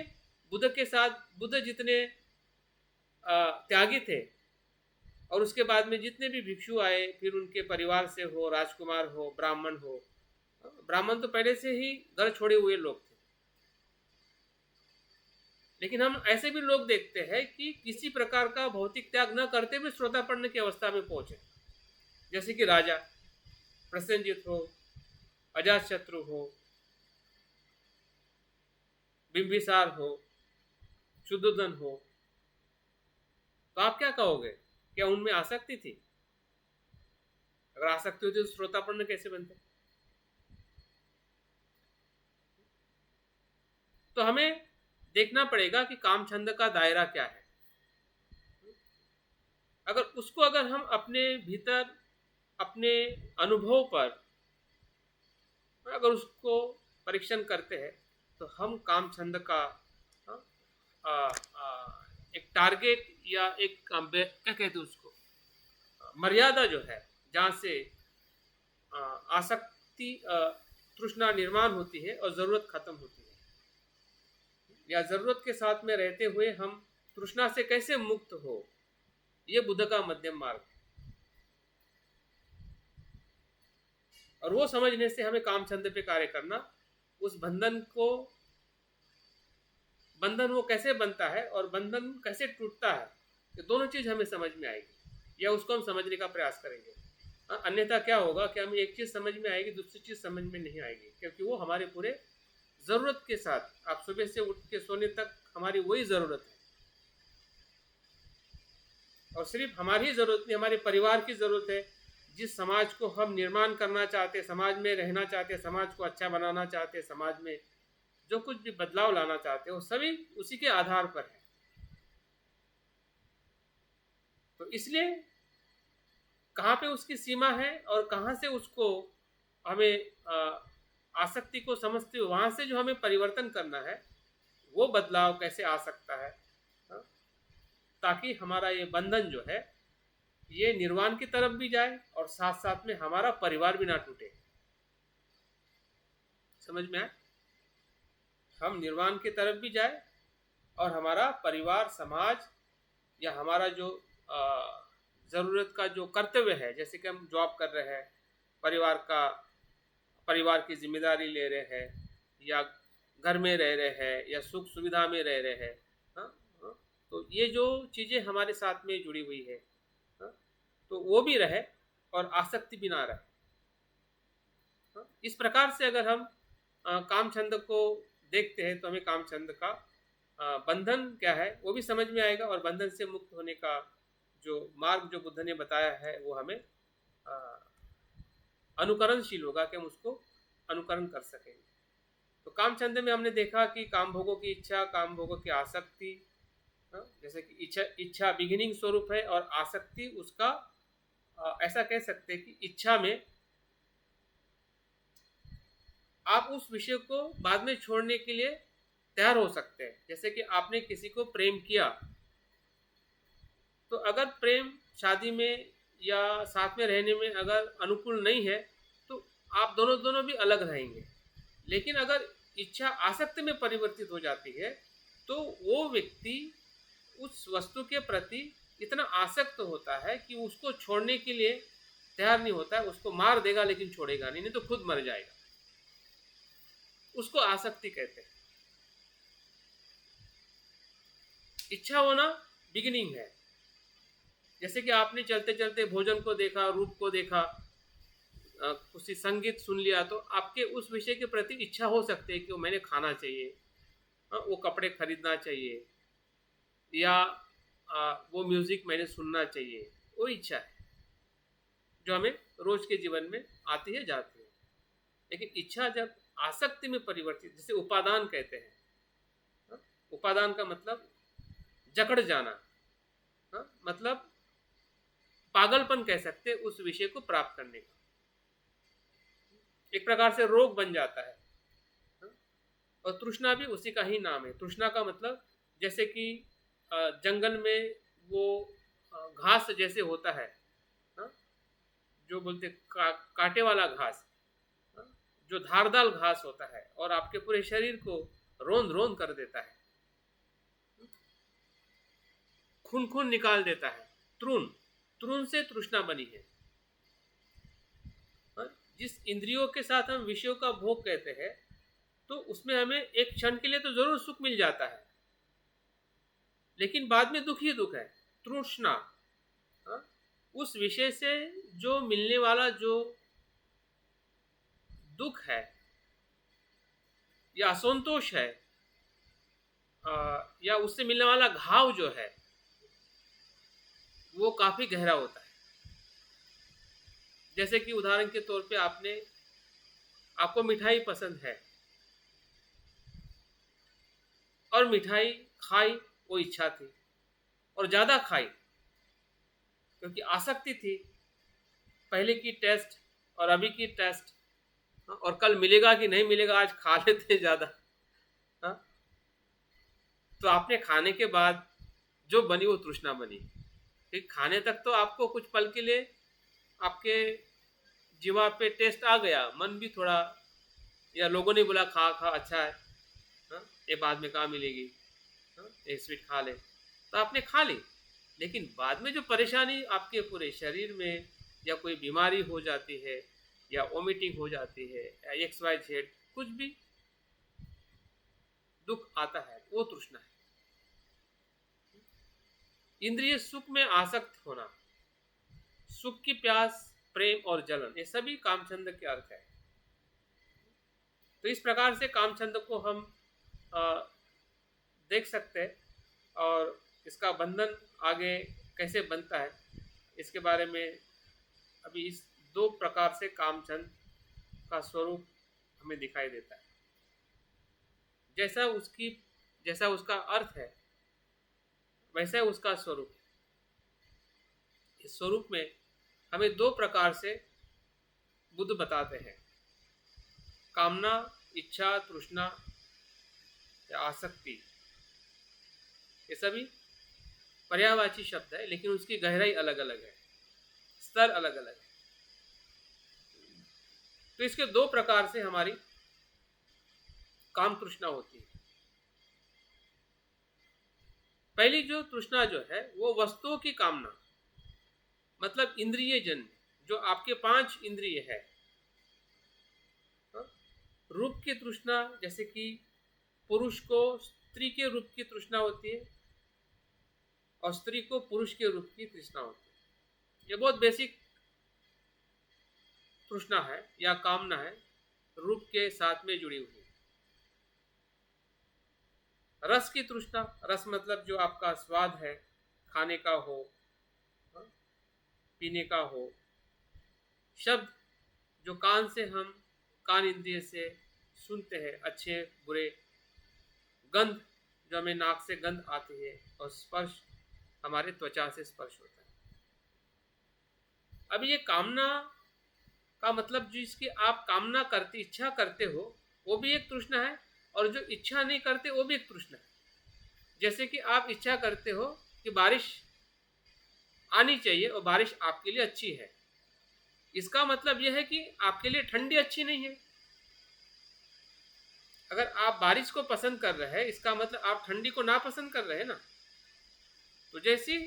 S1: बुद्ध के साथ, बुद्ध जितने त्यागी थे और उसके बाद में जितने भी भिक्षु आए, फिर उनके परिवार से हो, राजकुमार हो, ब्राह्मण हो, ब्राह्मण तो पहले से ही घर छोड़े हुए लोग थे, लेकिन हम ऐसे भी लोग देखते हैं कि किसी प्रकार का भौतिक त्याग न करते हुए श्रोतापन्न की अवस्था में पहुंचे, जैसे कि राजा प्रसेनजित हो, अजातशत्रु हो, बिंबिसार हो, शुद्धोधन हो। तो आप क्या कहोगे, क्या उनमें आसक्ति थी? अगर आसक्ति होती तो श्रोतापन्न कैसे बनते? तो हमें देखना पड़ेगा कि काम छंद का दायरा क्या है। अगर उसको अगर हम अपने भीतर, अपने अनुभव पर अगर उसको परीक्षण करते हैं तो हम काम छंद का एक टारगेट या एक क्या कहते हैं उसको, मर्यादा जो है, जहाँ से आसक्ति, तृष्णा निर्माण होती है और ज़रूरत खत्म होती है, या ज़रूरत के साथ में रहते हुए हम तृष्णा से कैसे मुक्त हो, ये बुद्ध का मध्यम मार्ग। और वो समझने से हमें काम छंद पे कार्य करना, उस बंधन वो कैसे बनता है और बंधन कैसे टूटता है, ये दोनों चीज़ हमें समझ में आएगी, या उसको हम समझने का प्रयास करेंगे। अन्यथा क्या होगा कि हमें एक चीज़ समझ में आएगी, दूसरी चीज़ समझ में नहीं आएगी, क्योंकि वो हमारे पूरे ज़रूरत के साथ, आप सुबह से उठ के सोने तक हमारी वही ज़रूरत है, और सिर्फ हमारी ही ज़रूरत नहीं, हमारे परिवार की ज़रूरत है। जिस समाज को हम निर्माण करना चाहते, समाज में रहना चाहते, समाज को अच्छा बनाना चाहते, समाज में जो कुछ भी बदलाव लाना चाहते हो, सभी उसी के आधार पर है। तो इसलिए कहाँ पे उसकी सीमा है और कहाँ से उसको हमें आसक्ति को समझते हो, वहाँ से जो हमें परिवर्तन करना है, वो बदलाव कैसे आ सकता है, ताकि हमारा ये बंधन जो है ये निर्वाण की तरफ भी जाए और साथ साथ में हमारा परिवार भी ना टूटे। समझ में आए? हम निर्वाण की तरफ भी जाए और हमारा परिवार, समाज, या हमारा जो ज़रूरत का जो कर्तव्य है, जैसे कि हम जॉब कर रहे हैं, परिवार की जिम्मेदारी ले रहे हैं, या घर में रह रहे हैं, या सुख सुविधा में रह रहे हैं, तो ये जो चीज़ें हमारे साथ में जुड़ी हुई है, तो वो भी रहे और आसक्ति भी ना रहे। इस प्रकार से अगर हम काम छंद को देखते हैं तो हमें काम छंद का बंधन क्या है वो भी समझ में आएगा, और बंधन से मुक्त होने का जो मार्ग जो बुद्ध ने बताया है वो हमें अनुकरणशील होगा कि हम उसको अनुकरण कर सकेंगे। तो काम छंद में हमने देखा कि काम भोगों की इच्छा, काम भोगों की आसक्ति, जैसे कि इच्छा बिगिनिंग स्वरूप है और आसक्ति उसका ऐसा कह सकते हैं कि इच्छा में आप उस विषय को बाद में छोड़ने के लिए तैयार हो सकते हैं। जैसे कि आपने किसी को प्रेम किया, तो अगर प्रेम शादी में या साथ में रहने में अगर अनुकूल नहीं है तो आप दोनों भी अलग रहेंगे। लेकिन अगर इच्छा आसक्ति में परिवर्तित हो जाती है तो वो व्यक्ति उस वस्तु के प्रति इतना आसक्त होता है कि उसको छोड़ने के लिए तैयार नहीं होता है। उसको मार देगा लेकिन छोड़ेगा नहीं तो खुद मर जाएगा। उसको आसक्ति कहते हैं। इच्छा होना बिगिनिंग है। जैसे कि आपने चलते चलते भोजन को देखा, रूप को देखा, किसी संगीत सुन लिया, तो आपके उस विषय के प्रति इच्छा हो सकती है कि वो मैंने खाना चाहिए, वो कपड़े खरीदना चाहिए, या वो म्यूज़िक मैंने सुनना चाहिए। वो इच्छा है जो हमें रोज के जीवन में आती है जाती है। लेकिन इच्छा जब आसक्ति में परिवर्तित, जिसे उपादान कहते हैं, उपादान का मतलब जकड़ जाना, मतलब पागलपन कह सकते हैं उस विषय को प्राप्त करने का। एक प्रकार से रोग बन जाता है। और तृष्णा भी उसी का ही नाम है। तृष्णा का मतलब जैसे कि जंगल में वो घास जैसे होता है, हाँ, जो बोलते कांटे वाला घास, हाँ, जो धारदार घास होता है और आपके पूरे शरीर को रोंद रोंद कर देता है, खून खून निकाल देता है। तृण, तृण से तृष्णा बनी है। हाँ, जिस इंद्रियों के साथ हम विषयों का भोग कहते हैं, तो उसमें हमें एक क्षण के लिए तो जरूर सुख मिल जाता है, लेकिन बाद में दुख ही दुख है, तृष्णा। हाँ, उस विषय से जो मिलने वाला जो दुख है या असंतोष है, या उससे मिलने वाला घाव जो है, वो काफी गहरा होता है। जैसे कि उदाहरण के तौर पे आपको मिठाई पसंद है और मिठाई खाई, वो इच्छा थी और ज़्यादा खाई क्योंकि आसक्ति थी, पहले की टेस्ट और अभी की टेस्ट, और कल मिलेगा कि नहीं मिलेगा, आज खा लेते ज़्यादा। हाँ, तो आपने खाने के बाद जो बनी वो तृष्णा बनी। फिर खाने तक तो आपको कुछ पल के लिए आपके जीवा पे टेस्ट आ गया, मन भी थोड़ा, या लोगों ने बोला खा खा अच्छा है, हाँ, ये बाद में कहाँ मिलेगी, हाँ, ये स्वीट खा ले, तो आपने खा ली। लेकिन बाद में जो परेशानी आपके पूरे शरीर में, या कोई बीमारी हो जाती है, या वोमिटिंग हो जाती है, या XYZ कुछ भी दुख आता है, वो तृष्णा है। इंद्रिय सुख में आसक्त होना, सुख की प्यास, प्रेम और जलन, ये सभी कामछंद के अर्थ है। तो इस प्रकार से कामछंद को हम देख सकते हैं, और इसका बंधन आगे कैसे बनता है, इसके बारे में अभी इस दो प्रकार से कामछंद का स्वरूप हमें दिखाई देता है। जैसा उसका अर्थ है, वैसा उसका स्वरूप है। इस स्वरूप में हमें दो प्रकार से बुद्ध बताते हैं, कामना, इच्छा, तृष्णा या आसक्ति। ये सभी पर्यायवाची शब्द है, लेकिन उसकी गहराई अलग अलग है, स्तर अलग अलग है। तो इसके दो प्रकार से हमारी काम तृष्णा होती है। पहली जो तृष्णा जो है, वो वस्तुओं की कामना, मतलब इंद्रिय जन्य, जो आपके 5 इंद्रिय है। रूप की तृष्णा, जैसे कि पुरुष को स्त्री के रूप की तृष्णा होती है और स्त्री को पुरुष के रूप की तृष्णा होती है। ये बहुत बेसिक तृष्णा है या कामना है, रूप के साथ में जुड़ी हुई। रस की तृष्णा, रस मतलब जो आपका स्वाद है, खाने का हो, पीने का हो, शब्द जो कान से हम कान इंद्रिय से सुनते हैं, अच्छे बुरे, गंध जो हमें नाक से गंध आती है, और स्पर्श हमारे त्वचा से स्पर्श होता है। अब ये कामना का मतलब जिसकी आप कामना करते, इच्छा करते हो, वो भी एक तृष्णा है, और जो इच्छा नहीं करते वो भी एक तृष्णा है। जैसे कि आप इच्छा करते हो कि बारिश आनी चाहिए और बारिश आपके लिए अच्छी है, इसका मतलब यह है कि आपके लिए ठंडी अच्छी नहीं है। अगर आप बारिश को पसंद कर रहे हैं, इसका मतलब आप ठंडी को नापसंद कर रहे हैं ना। तो जैसी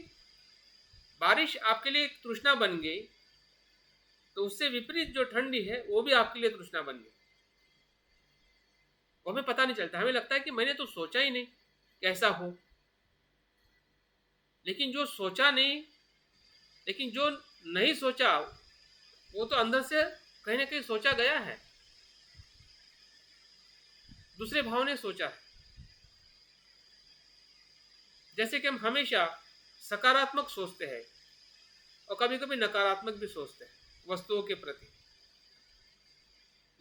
S1: बारिश आपके लिए एक तृष्णा बन गई, तो उससे विपरीत जो ठंडी है वो भी आपके लिए तृष्णा बन गई। वो हमें पता नहीं चलता, हमें लगता है कि मैंने तो सोचा ही नहीं कैसा हो। लेकिन जो नहीं सोचा, वो तो अंदर से कहीं ना कहीं सोचा गया है, दूसरे भाव ने सोचा है। जैसे कि हम हमेशा सकारात्मक सोचते हैं और कभी कभी नकारात्मक भी सोचते हैं वस्तुओं के प्रति।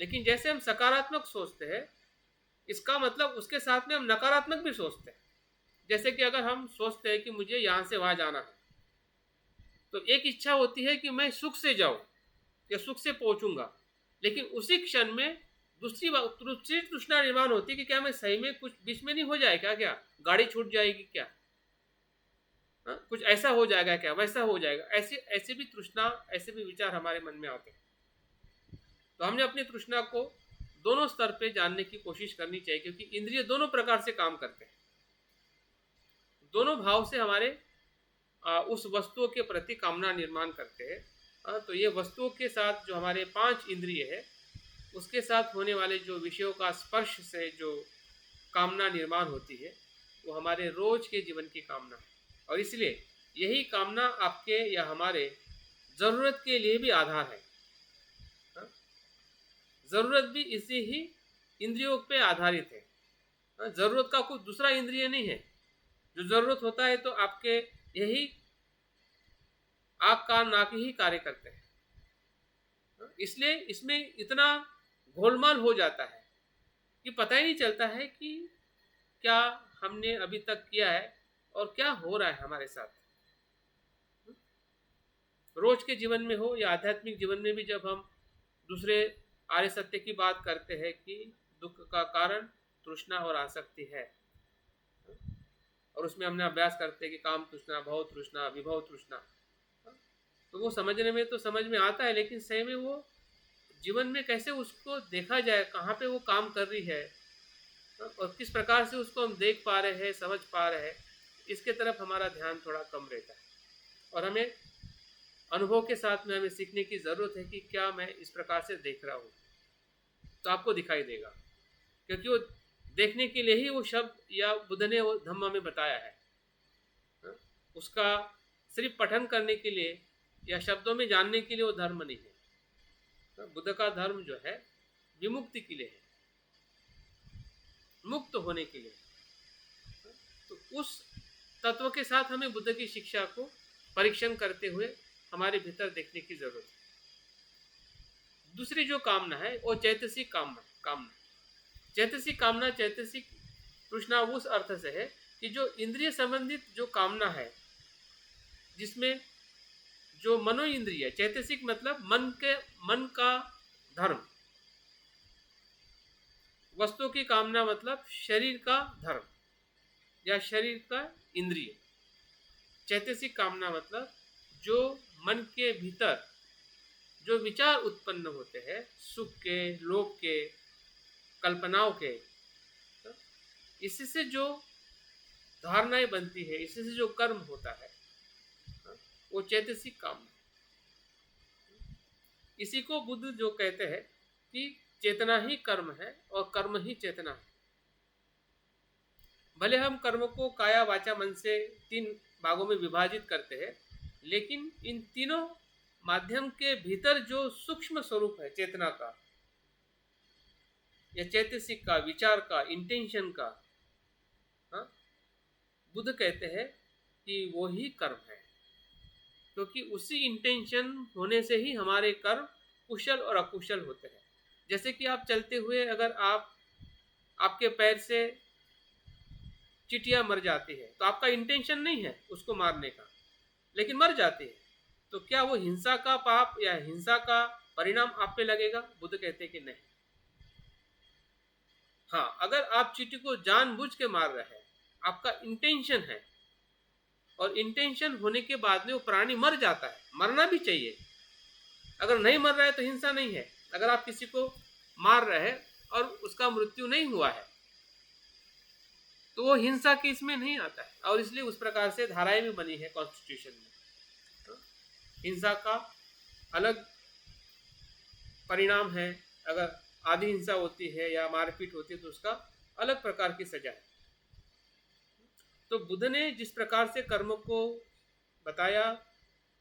S1: लेकिन जैसे हम सकारात्मक सोचते हैं, इसका मतलब उसके साथ में हम नकारात्मक भी सोचते हैं। जैसे कि अगर हम सोचते हैं कि मुझे यहाँ से वहाँ जाना है, तो एक इच्छा होती है कि मैं सुख से जाऊँ या सुख से पहुँचूंगा, लेकिन उसी क्षण में दूसरी तृष्णा निर्माण होती है कि क्या मैं सही में कुछ बीच में नहीं हो जाए क्या, गाड़ी छूट जाएगी क्या, कुछ ऐसा हो जाएगा क्या, वैसा हो जाएगा, ऐसे ऐसे भी तृष्णा, ऐसे भी विचार हमारे मन में आते हैं। तो हमने अपनी तृष्णा को दोनों स्तर पे जानने की कोशिश करनी चाहिए, क्योंकि इंद्रिय दोनों प्रकार से काम करते हैं, दोनों भाव से हमारे उस वस्तुओं के प्रति कामना निर्माण करते हैं। तो ये वस्तुओं के साथ जो हमारे 5 इंद्रिय है, उसके साथ होने वाले जो विषयों का स्पर्श से जो कामना निर्माण होती है, वो हमारे रोज के जीवन की कामना है। और इसलिए यही कामना आपके या हमारे ज़रूरत के लिए भी आधार है। ज़रूरत भी इसी ही इंद्रियों पे आधारित है। ज़रूरत का कोई दूसरा इंद्रिय नहीं है। जो ज़रूरत होता है तो आपके यही आँख कान नाक ही कार्य करते हैं। इसलिए इसमें इतना घोलमाल हो जाता है कि पता ही नहीं चलता है कि क्या हमने अभी तक किया है और क्या हो रहा है हमारे साथ। रोज के जीवन में हो या आध्यात्मिक जीवन में भी जब हम दूसरे आर्य सत्य की बात करते हैं कि दुख का कारण तृष्णा और आसक्ति है, और उसमें हमने अभ्यास करते हैं कि काम तृष्णा, भव तृष्णा, विभव तृष्णा, तो वो समझने में तो समझ में आता है, लेकिन सही में वो जीवन में कैसे उसको देखा जाए, कहाँ पे वो काम कर रही है और किस प्रकार से उसको हम देख पा रहे हैं, समझ पा रहे हैं, इसके तरफ हमारा ध्यान थोड़ा कम रहता है। और हमें अनुभव के साथ में हमें सीखने की ज़रूरत है कि क्या मैं इस प्रकार से देख रहा हूँ, तो आपको दिखाई देगा, क्योंकि वो देखने के लिए ही वो शब्द या बुद्ध ने वो धम्म में बताया है। उसका सिर्फ पठन करने के लिए या शब्दों में जानने के लिए वो धर्म नहीं है। बुद्ध का धर्म जो है विमुक्ति के लिए है, मुक्त होने के लिए। तो उस तत्व के साथ हमें बुद्ध की शिक्षा को परीक्षण करते हुए हमारे भीतर देखने की जरूरत है। दूसरी जो कामना है वो चैतसिक कामना। चैतसिक कामना, चैतसिक तृष्णा उस अर्थ से है कि जो इंद्रिय संबंधित जो कामना है, जिसमें जो मनो इंद्रिय, चैतसिक मतलब मन का धर्म, वस्तु की कामना मतलब शरीर का धर्म या शरीर का इंद्रिय। चैतसिक कामना मतलब जो मन के भीतर जो विचार उत्पन्न होते हैं, सुख के, लोभ के, कल्पनाओं के, इससे जो धारणाएं बनती है, इससे जो कर्म होता है, वो चैतसिक कामना। इसी को बुद्ध जो कहते हैं कि चेतना ही कर्म है और कर्म ही चेतना है। भले हम कर्म को काया वाचा मन से 3 भागों में विभाजित करते हैं, लेकिन इन तीनों माध्यम के भीतर जो सूक्ष्म स्वरूप है चेतना का या चैतसिक का, विचार का, इंटेंशन का, बुद्ध कहते हैं कि वो ही कर्म है, क्योंकि उसी इंटेंशन होने से ही हमारे कर्म कुशल और अकुशल होते हैं। जैसे कि आप चलते हुए अगर आपके पैर से चींटियां मर जाती है तो आपका इंटेंशन नहीं है उसको मारने का, लेकिन मर जाती है, तो क्या वो हिंसा का पाप या हिंसा का परिणाम आप पे लगेगा? बुद्ध कहते हैं कि नहीं। हाँ, अगर आप चींटी को जानबूझ के मार रहे हैं, आपका इंटेंशन है, और इंटेंशन होने के बाद में वो प्राणी मर जाता है, मरना भी चाहिए। अगर नहीं मर रहा है तो हिंसा नहीं है। अगर आप किसी को मार रहे हैं और उसका मृत्यु नहीं हुआ है तो वो हिंसा के इसमें नहीं आता है, और इसलिए उस प्रकार से धाराएं भी बनी है कॉन्स्टिट्यूशन में। हिंसा का अलग परिणाम है, अगर आधी हिंसा होती है या मारपीट होती है तो उसका अलग प्रकार की सजा है। तो बुद्ध ने जिस प्रकार से कर्म को बताया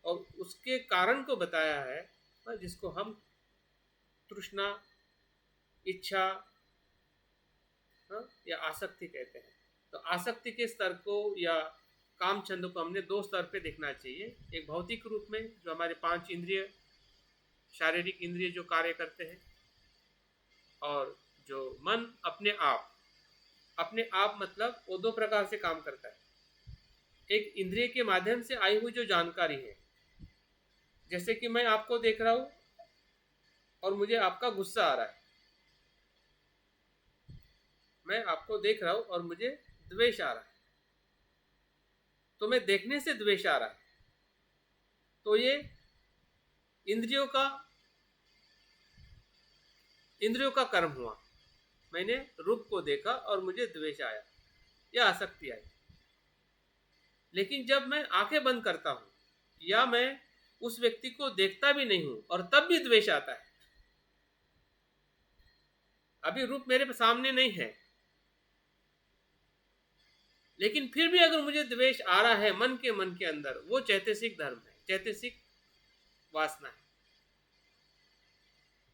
S1: और उसके कारण को बताया है, जिसको हम तृष्णा, इच्छा या आसक्ति कहते हैं, तो आसक्ति के स्तर को या काम छंद को हमने 2 स्तर पे देखना चाहिए। एक भौतिक रूप में जो हमारे 5 इंद्रिय, शारीरिक इंद्रिय जो कार्य करते हैं, और जो मन अपने आप मतलब वो 2 प्रकार से काम करता है। एक इंद्रिय के माध्यम से आई हुई जो जानकारी है, जैसे कि मैं आपको देख रहा हूं और मुझे आपका गुस्सा आ रहा है, मैं आपको देख रहा हूं और मुझे द्वेष आ रहा है, तो मैं देखने से द्वेष आ रहा है, तो ये इंद्रियों का कर्म हुआ। मैंने रूप को देखा और मुझे द्वेष आया या आसक्ति आई। लेकिन जब मैं आंखें बंद करता हूं या मैं उस व्यक्ति को देखता भी नहीं हूं और तब भी द्वेष आता है, अभी रूप मेरे सामने नहीं है, लेकिन फिर भी अगर मुझे द्वेष आ रहा है मन के अंदर, वो चैतसिक धर्म है, चैतसिक वासना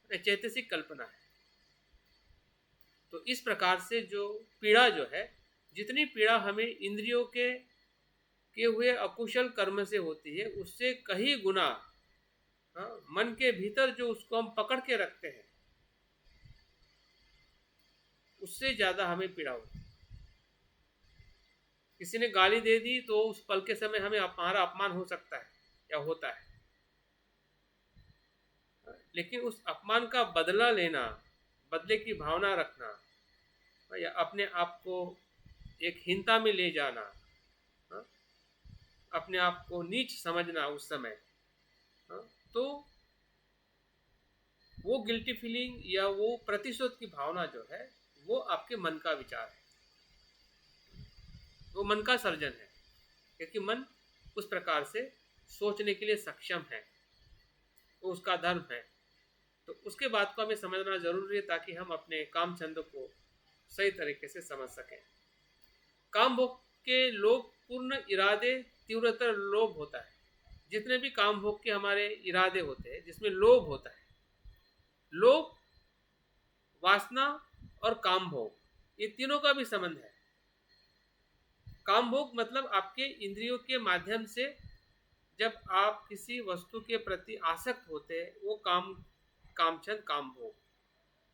S1: है, चैतसिक कल्पना है। तो इस प्रकार से जो पीड़ा जो है, जितनी पीड़ा हमें इंद्रियों के किए हुए अकुशल कर्म से होती है, उससे कहीं गुना मन के भीतर जो उसको हम पकड़ के रखते हैं, उससे ज्यादा हमें पीड़ा होती है। किसी ने गाली दे दी तो उस पल के समय हमें हमारा अपमान हो सकता है या होता है, लेकिन उस अपमान का बदला लेना, बदले की भावना रखना या अपने आप को एक हीनता में ले जाना, अपने आप को नीच समझना उस समय, तो वो गिल्टी फीलिंग या वो प्रतिशोध की भावना जो है, वो आपके मन का विचार है, वो मन का सर्जन है, क्योंकि मन उस प्रकार से सोचने के लिए सक्षम है, वो उसका धर्म है। तो उसके बात को हमें समझना जरूरी है ताकि हम अपने काम छंद को सही तरीके से समझ सकें। काम भोग के लोभ पूर्ण इरादे तीव्रतर लोभ होता है। जितने भी काम भोग के हमारे इरादे होते हैं जिसमें लोभ होता है, लोभ, वासना और काम भोग, ये तीनों का भी संबंध है। काम भोग मतलब आपके इंद्रियों के माध्यम से जब आप किसी वस्तु के प्रति आसक्त होते हैं, वो कामछंद काम भोग।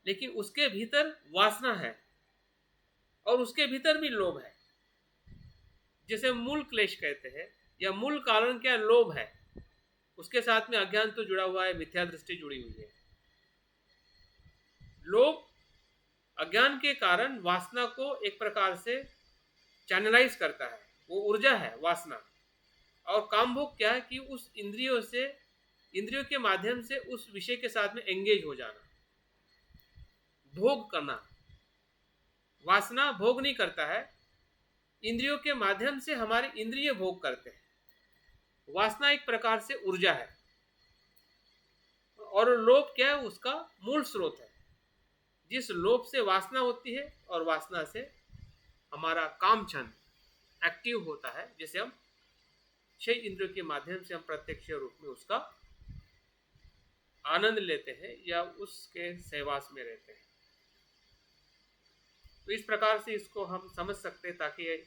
S1: लेकिन उसके भीतर वासना है और उसके भीतर भी लोभ है, जिसे मूल क्लेश कहते हैं, या मूल कारण क्या लोभ है। उसके साथ में अज्ञान तो जुड़ा हुआ है, मिथ्या दृष्टि जुड़ी हुई है। लोभ अज्ञान के कारण वासना को एक प्रकार से चैनलाइज करता है, वो ऊर्जा है वासना। और काम भोग क्या है कि उस इंद्रियों के माध्यम से उस विषय के साथ में एंगेज हो जाना, भोग करना। वासना भोग नहीं करता है, इंद्रियों के माध्यम से हमारे इंद्रिय भोग करते हैं। वासना एक प्रकार से ऊर्जा है और लोभ क्या है, उसका मूल स्रोत है। जिस लोभ से वासना होती है और वासना से हमारा काम छंद एक्टिव होता है, जिसे हम 6 इंद्रियों के माध्यम से हम प्रत्यक्ष रूप में उसका आनंद लेते हैं या उसके सहवास में रहते हैं। तो इस प्रकार से इसको हम समझ सकते हैं ताकि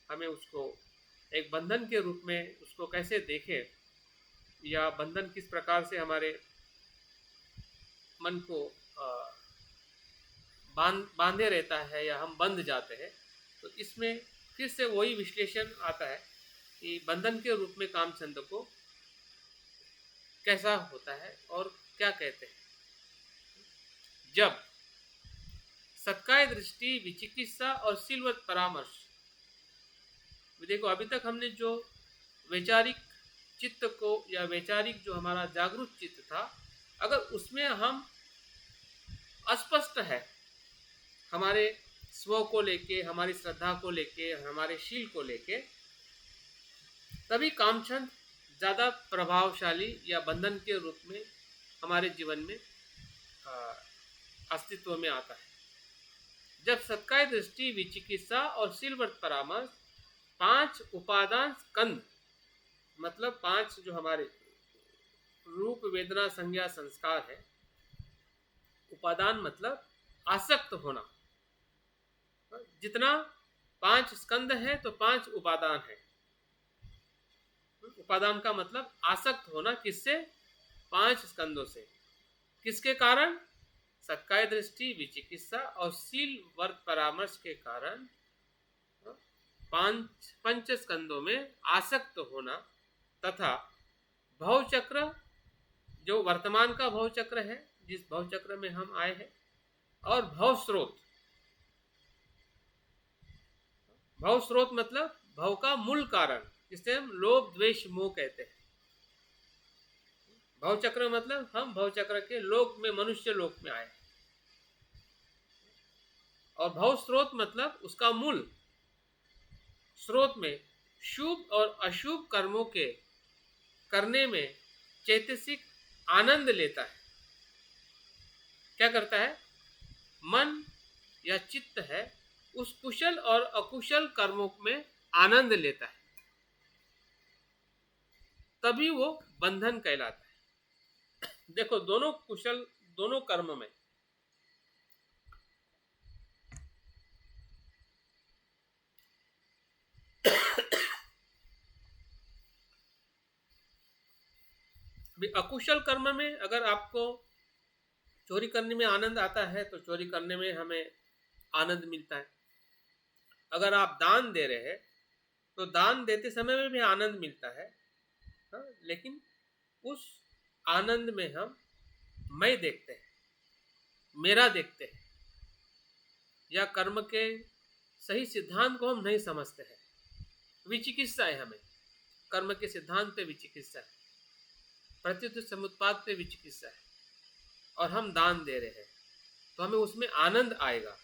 S1: हमें उसको एक बंधन के रूप में उसको कैसे देखें, या बंधन किस प्रकार से हमारे मन को बांधे रहता है या हम बंध जाते हैं। तो इसमें फिर से वही विश्लेषण आता है कि बंधन के रूप में काम छंद को कैसा होता है और क्या कहते हैं। जब सत्काय दृष्टि, विचिकित्सा और शीलवत परामर्श, देखो अभी तक हमने जो वैचारिक चित्त को या वैचारिक जो हमारा जागरूक चित्त था, अगर उसमें हम अस्पष्ट है हमारे स्व को लेके, हमारी श्रद्धा को लेके, हमारे शील को लेके, तभी कामछंद ज़्यादा प्रभावशाली या बंधन के रूप में हमारे जीवन में अस्तित्व में आता है। जब सत्काय दृष्टि, विचिकित्सा और शीलव्रत परामर्श 5 उपादान स्कंद, मतलब 5 जो हमारे रूप, वेदना, संज्ञा, संस्कार है। उपादान मतलब आसक्त होना। जितना 5 स्कंद है तो 5 उपादान है। उपादान का मतलब आसक्त होना, किससे? 5 स्कंदों से। किसके कारण? सत्काय दृष्टि, विचिकित्सा और शील व्रत परामर्श के कारण 5 स्कंदों में आसक्त होना, तथा भवचक्र जो वर्तमान का भवचक्र है, जिस भवचक्र में हम आए हैं, और भव स्रोत। भव स्रोत मतलब भव का मूल कारण, जिसे हम लोभ द्वेष मोह कहते हैं। भव चक्र मतलब हम भव चक्र के लोक में, मनुष्य लोक में आए। और भव स्रोत मतलब उसका मूल। स्रोत में शुभ और अशुभ कर्मों के करने में चैतसिक आनंद लेता है। क्या करता है? मन या चित्त है उस कुशल और अकुशल कर्मों में आनंद लेता है, तभी वो बंधन कहलाता है। देखो, दोनों कुशल, दोनों कर्म में अकुशल कर्म में अगर आपको चोरी करने में आनंद आता है तो चोरी करने में हमें आनंद मिलता है। अगर आप दान दे रहे हैं तो दान देते समय में भी आनंद मिलता है। हाँ, लेकिन उस आनंद में हम मैं देखते हैं, मेरा देखते हैं, या कर्म के सही सिद्धांत को हम नहीं समझते हैं। विचिकित्सा है हमें, कर्म के सिद्धांत पे विचिकित्सा है, प्रत्युत समुत्पाद पे विचिकित्सा है, और हम दान दे रहे हैं तो हमें उसमें आनंद आएगा।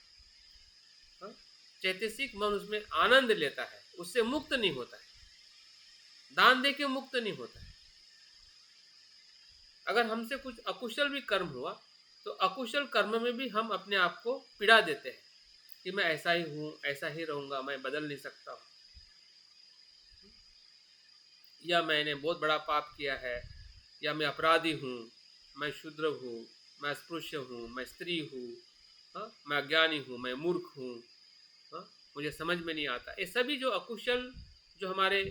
S1: चैतसिक मन उसमें आनंद लेता है, उससे मुक्त नहीं होता है, दान दे के मुक्त नहीं होता है। अगर हमसे कुछ अकुशल भी कर्म हुआ तो अकुशल कर्म में भी हम अपने आप को पीड़ा देते हैं कि मैं ऐसा ही हूँ, ऐसा ही रहूँगा, मैं बदल नहीं सकता हूँ, या मैंने बहुत बड़ा पाप किया है, या मैं अपराधी हूँ, मैं शूद्र हूँ, मैं अस्पृश्य हूँ, मैं स्त्री हूँ, मैं अज्ञानी हूँ, मैं मूर्ख हूँ, मुझे समझ में नहीं आता। ये सभी जो अकुशल, जो हमारे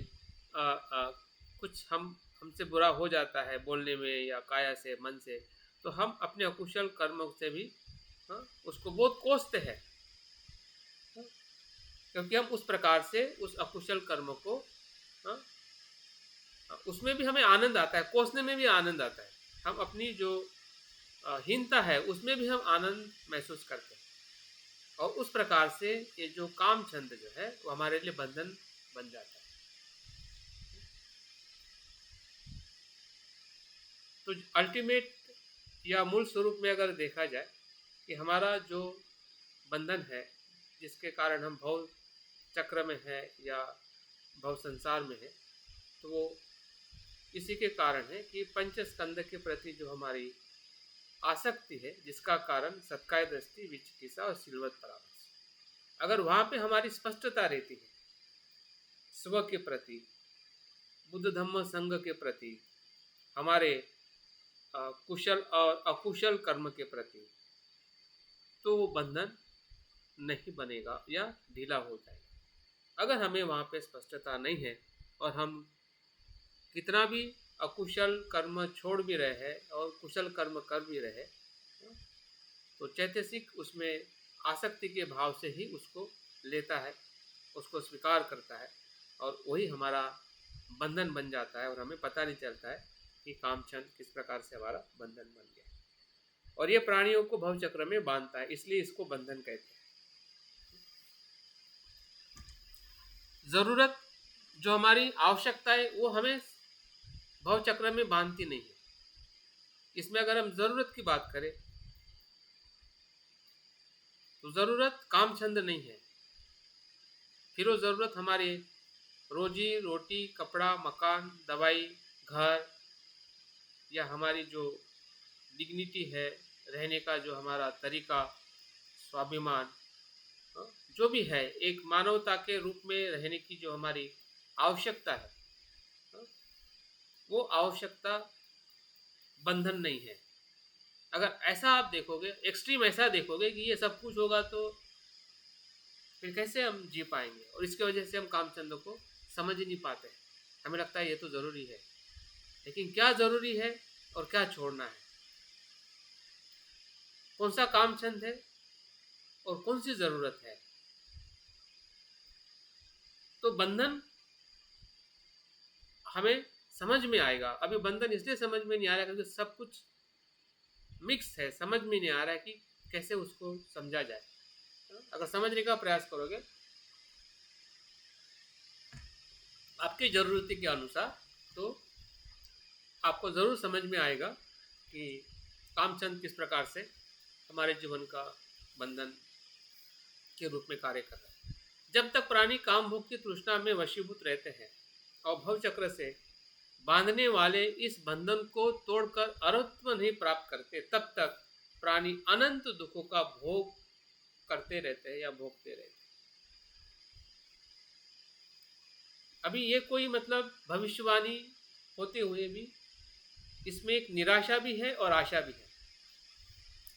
S1: कुछ हमसे बुरा हो जाता है बोलने में या काया से, मन से, तो हम अपने अकुशल कर्मों से भी उसको बहुत कोसते हैं, क्योंकि हम उस प्रकार से उस अकुशल कर्म को, उसमें भी हमें आनंद आता है, कोसने में भी आनंद आता है। हम अपनी जो हीनता है उसमें भी हम आनंद महसूस करते हैं, और उस प्रकार से ये जो काम छंद जो है वो हमारे लिए बंधन बन जाता है। तो अल्टीमेट या मूल स्वरूप में अगर देखा जाए कि हमारा जो बंधन है, जिसके कारण हम भव चक्र में है या भव संसार में है, तो वो इसी के कारण है कि पंच स्कंद के प्रति जो हमारी आसक्ति है, जिसका कारण सत्काय दृष्टि, विचिकित्सा और सिलवत परामर्श, अगर वहाँ पे हमारी स्पष्टता रहती है स्व के प्रति, बुद्ध धम्म संघ के प्रति, हमारे कुशल और अकुशल कर्म के प्रति, तो वो बंधन नहीं बनेगा या ढीला हो जाएगा। अगर हमें वहाँ पे स्पष्टता नहीं है और हम कितना भी अकुशल कर्म छोड़ भी रहे हैं और कुशल कर्म कर भी रहे, तो चैतसिक उसमें आसक्ति के भाव से ही उसको लेता है, उसको स्वीकार करता है, और वही हमारा बंधन बन जाता है, और हमें पता नहीं चलता है कि कामचंद किस प्रकार से हमारा बंधन बन गया। और ये प्राणियों को भवचक्र में बांधता है, इसलिए इसको बंधन कहते हैं। जरूरत जो हमारी आवश्यकता है वो हमें भवचक्र में बांधती नहीं है। इसमें अगर हम जरूरत की बात करें तो जरूरत कामचंद नहीं है, फिर वो जरूरत हमारी रोजी रोटी, कपड़ा, मकान, दवाई, घर, या हमारी जो डिग्निटी है, रहने का जो हमारा तरीका, स्वाभिमान, जो भी है, एक मानवता के रूप में रहने की जो हमारी आवश्यकता है, वो आवश्यकता बंधन नहीं है। अगर ऐसा आप देखोगे, एक्सट्रीम ऐसा देखोगे कि ये सब कुछ होगा तो फिर कैसे हम जी पाएंगे, और इसके वजह से हम कामचंद को समझ ही नहीं पाते। हमें लगता है ये तो ज़रूरी है, लेकिन क्या ज़रूरी है और क्या छोड़ना है, कौन सा कामचंद है और कौन सी ज़रूरत है। तो बंधन हमें समझ में आएगा। अभी बंधन इसलिए समझ में नहीं आ रहा क्योंकि सब कुछ मिक्स है, समझ में नहीं आ रहा है कि कैसे उसको समझा जाए। अगर समझने का प्रयास करोगे आपकी ज़रूरत के अनुसार, तो आपको ज़रूर समझ में आएगा कि कामचंद किस प्रकार से हमारे जीवन का बंधन के रूप में कार्य कर रहा है। जब तक प्राणी काम भोग की तृष्णा में वशीभूत रहते हैं और भव चक्र से बांधने वाले इस बंधन को तोड़कर अरहत्व नहीं प्राप्त करते, तब तक प्राणी अनंत दुखों का भोग करते रहते हैं या भोगते रहते हैं। अभी ये कोई मतलब भविष्यवाणी होते हुए भी इसमें एक निराशा भी है और आशा भी है।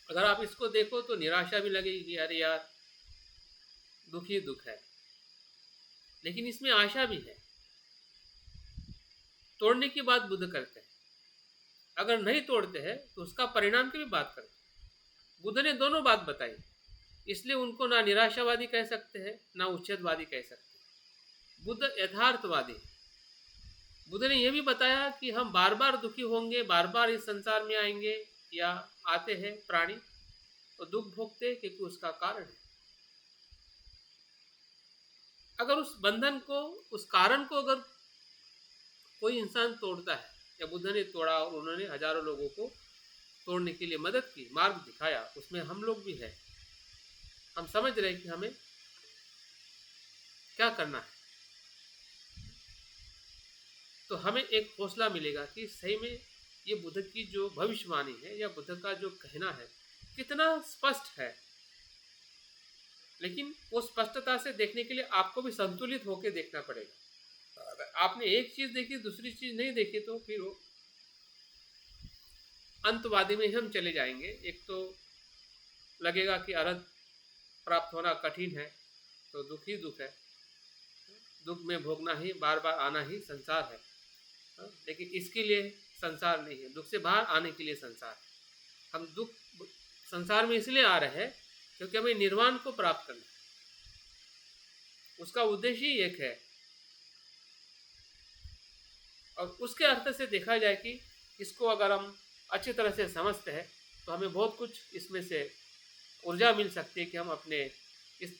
S1: अगर आप इसको देखो तो निराशा भी लगेगी कि अरे यार दुख ही दुख है, लेकिन इसमें आशा भी है। तोड़ने की बात बुद्ध करते हैं, अगर नहीं तोड़ते हैं तो उसका परिणाम की भी बात करते हैं। बुद्ध ने दोनों बात बताई, इसलिए उनको ना निराशावादी कह सकते हैं ना उच्छेदवादी कह सकते हैं। बुद्ध यथार्थवादी है। बुद्ध ने यह भी बताया कि हम बार बार दुखी होंगे, बार बार इस संसार में आएंगे या आते हैं प्राणी तो दुख भोगते, क्योंकि उसका कारण है। अगर उस बंधन को, उस कारण को अगर कोई इंसान तोड़ता है, या बुद्ध ने तोड़ा और उन्होंने हजारों लोगों को तोड़ने के लिए मदद की, मार्ग दिखाया, उसमें हम लोग भी है। हम समझ रहे हैं कि हमें क्या करना है, तो हमें एक हौसला मिलेगा कि सही में ये बुद्ध की जो भविष्यवाणी है या बुद्ध का जो कहना है कितना स्पष्ट है। लेकिन वो स्पष्टता से देखने के लिए आपको भी संतुलित होकर देखना पड़ेगा। अगर आपने एक चीज देखी दूसरी चीज नहीं देखी तो फिर वो अंतवादी में हम चले जाएंगे। एक तो लगेगा कि अरहत प्राप्त होना कठिन है, तो दुख ही दुख है, दुख में भोगना ही, बार बार आना ही संसार है। लेकिन इसके लिए संसार नहीं है, दुख से बाहर आने के लिए संसार है। हम दुख संसार में इसलिए आ रहे हैं क्योंकि हमें निर्वाण को प्राप्त करना है, उसका उद्देश्य ही एक है। और उसके अर्थ से देखा जाए कि इसको अगर हम अच्छी तरह से समझते हैं तो हमें बहुत कुछ इसमें से ऊर्जा मिल सकती है कि हम अपने इस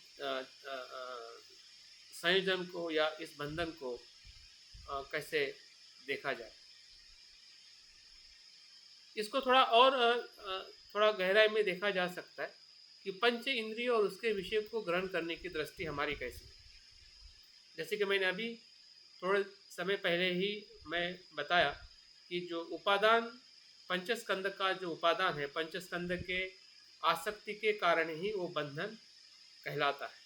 S1: संयोजन को या इस बंधन को कैसे देखा जाए। इसको थोड़ा और थोड़ा गहराई में देखा जा सकता है कि पंच इंद्रिय और उसके विषय को ग्रहण करने की दृष्टि हमारी कैसी है। जैसे कि मैंने अभी थोड़े समय पहले ही मैं बताया कि जो उपादान, पंचस्कंद का जो उपादान है, पंचस्कंद के आसक्ति के कारण ही वो बंधन कहलाता है।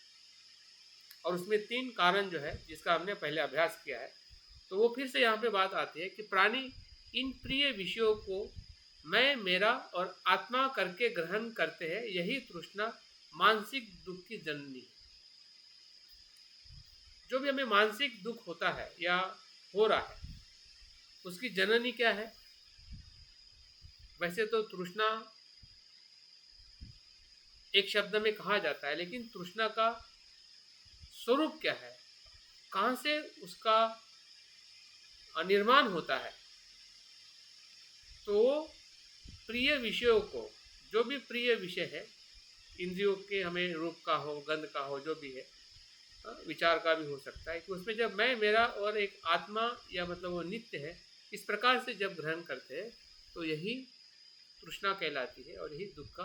S1: और उसमें 3 कारण जो है जिसका हमने पहले अभ्यास किया है, तो वो फिर से यहाँ पे बात आती है कि प्राणी इन प्रिय विषयों को मैं, मेरा और आत्मा करके ग्रहण करते हैं। यही तृष्णा मानसिक दुख की जननी है। जो भी हमें मानसिक दुख होता है या हो रहा है, उसकी जननी क्या है? वैसे तो तृष्णा एक शब्द में कहा जाता है, लेकिन तृष्णा का स्वरूप क्या है, कहाँ से उसका निर्माण होता है? तो प्रिय विषयों को, जो भी प्रिय विषय है, इंद्रियों के, हमें रूप का हो, गंध का हो, जो भी है, विचार का भी हो सकता है, कि उसमें जब मैं, मेरा और एक आत्मा या मतलब वो नित्य है, इस प्रकार से जब ग्रहण करते हैं तो यही तृष्णा कहलाती है और यही दुख का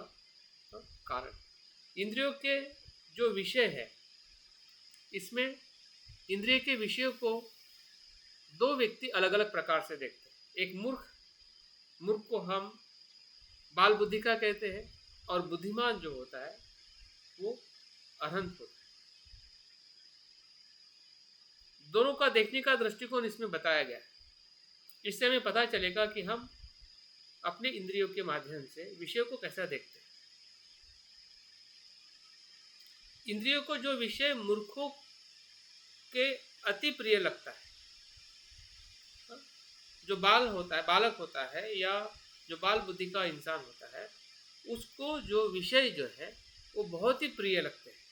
S1: कारण। इंद्रियों के जो विषय है, इसमें इंद्रिय के विषयों को 2 व्यक्ति अलग अलग प्रकार से देखते हैं। एक मूर्ख को हम बाल बुद्धि का कहते हैं, और बुद्धिमान जो होता है वो अरहंत होता है। दोनों का देखने का दृष्टिकोण इसमें बताया गया है। इससे हमें पता चलेगा कि हम अपने इंद्रियों के माध्यम से विषयों को कैसा देखते हैं। इंद्रियों को जो विषय मूर्खों के अति प्रिय लगता है, जो बालक होता है या जो बाल बुद्धि का इंसान होता है, उसको जो विषय जो है वो बहुत ही प्रिय लगते हैं,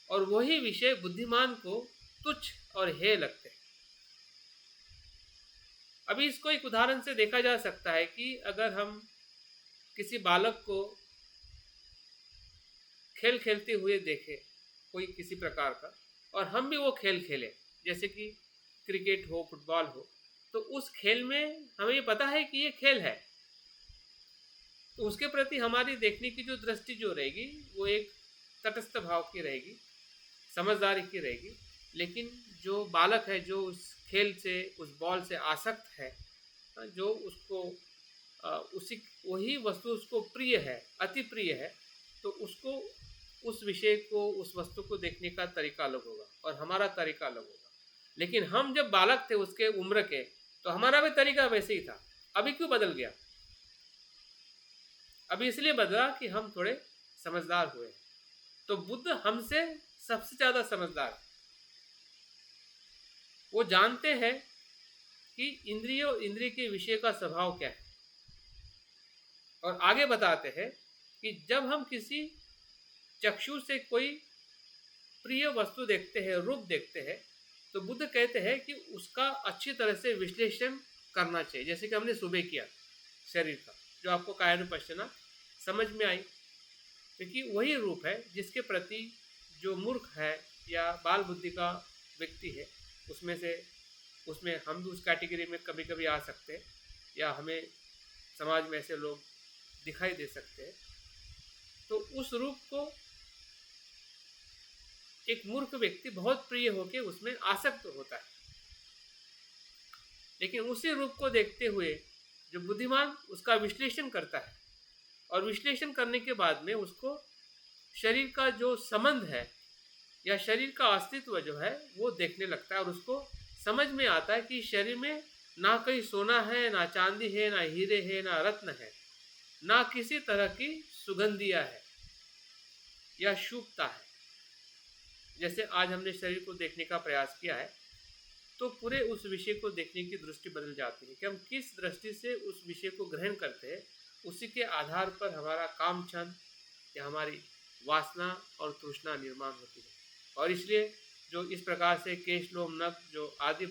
S1: और वही विषय बुद्धिमान को तुच्छ और हेय लगते हैं। अभी इसको एक उदाहरण से देखा जा सकता है कि अगर हम किसी बालक को खेल खेलते हुए देखें, कोई किसी प्रकार का, और हम भी वो खेल खेलें, जैसे कि क्रिकेट हो, फुटबॉल हो, तो उस खेल में हमें ये पता है कि ये खेल है, तो उसके प्रति हमारी देखने की जो दृष्टि जो रहेगी वो एक तटस्थ भाव की रहेगी, समझदारी की रहेगी। लेकिन जो बालक है, जो उस खेल से, उस बॉल से आसक्त है, जो उसको उसी वही वस्तु उसको प्रिय है, अति प्रिय है, तो उसको उस विषय को, उस वस्तु को देखने का तरीका अलग होगा और हमारा तरीका अलग होगा। लेकिन हम जब बालक थे उसके उम्र के, तो हमारा भी तरीका वैसे ही था। अभी क्यों बदल गया? अभी इसलिए बदला कि हम थोड़े समझदार हुए। तो बुद्ध हमसे सबसे ज़्यादा समझदार है। वो जानते हैं कि इंद्रिय के विषय का स्वभाव क्या है, और आगे बताते हैं कि जब हम किसी चक्षु से कोई प्रिय वस्तु देखते हैं, रूप देखते हैं, तो बुद्ध कहते हैं कि उसका अच्छी तरह से विश्लेषण करना चाहिए, जैसे कि हमने सुबह किया शरीर का, जो आपको कायानुपश्यना समझ में आई, क्योंकि वही रूप है जिसके प्रति जो मूर्ख है या बाल बुद्धि का व्यक्ति है, उसमें हम भी उस कैटेगरी में कभी कभी आ सकते हैं, या हमें समाज में ऐसे लोग दिखाई दे सकते हैं। तो उस रूप को एक मूर्ख व्यक्ति बहुत प्रिय होकर उसमें आसक्त होता है। लेकिन उसी रूप को देखते हुए जो बुद्धिमान उसका विश्लेषण करता है, और विश्लेषण करने के बाद में उसको शरीर का जो संबंध है या शरीर का अस्तित्व जो है वो देखने लगता है, और उसको समझ में आता है कि शरीर में ना कहीं सोना है, ना चांदी है, ना हीरे है, ना रत्न है, ना किसी तरह की सुगंधियाँ है या शुभता है। जैसे आज हमने शरीर को देखने का प्रयास किया है, तो पूरे उस विषय को देखने की दृष्टि बदल जाती है कि हम किस दृष्टि से उस विषय को ग्रहण करते हैं। उसी के आधार पर हमारा काम छंद या हमारी वासना और तृष्णा निर्माण होती है। और इसलिए जो इस प्रकार से केश, लोम, नख जो आदि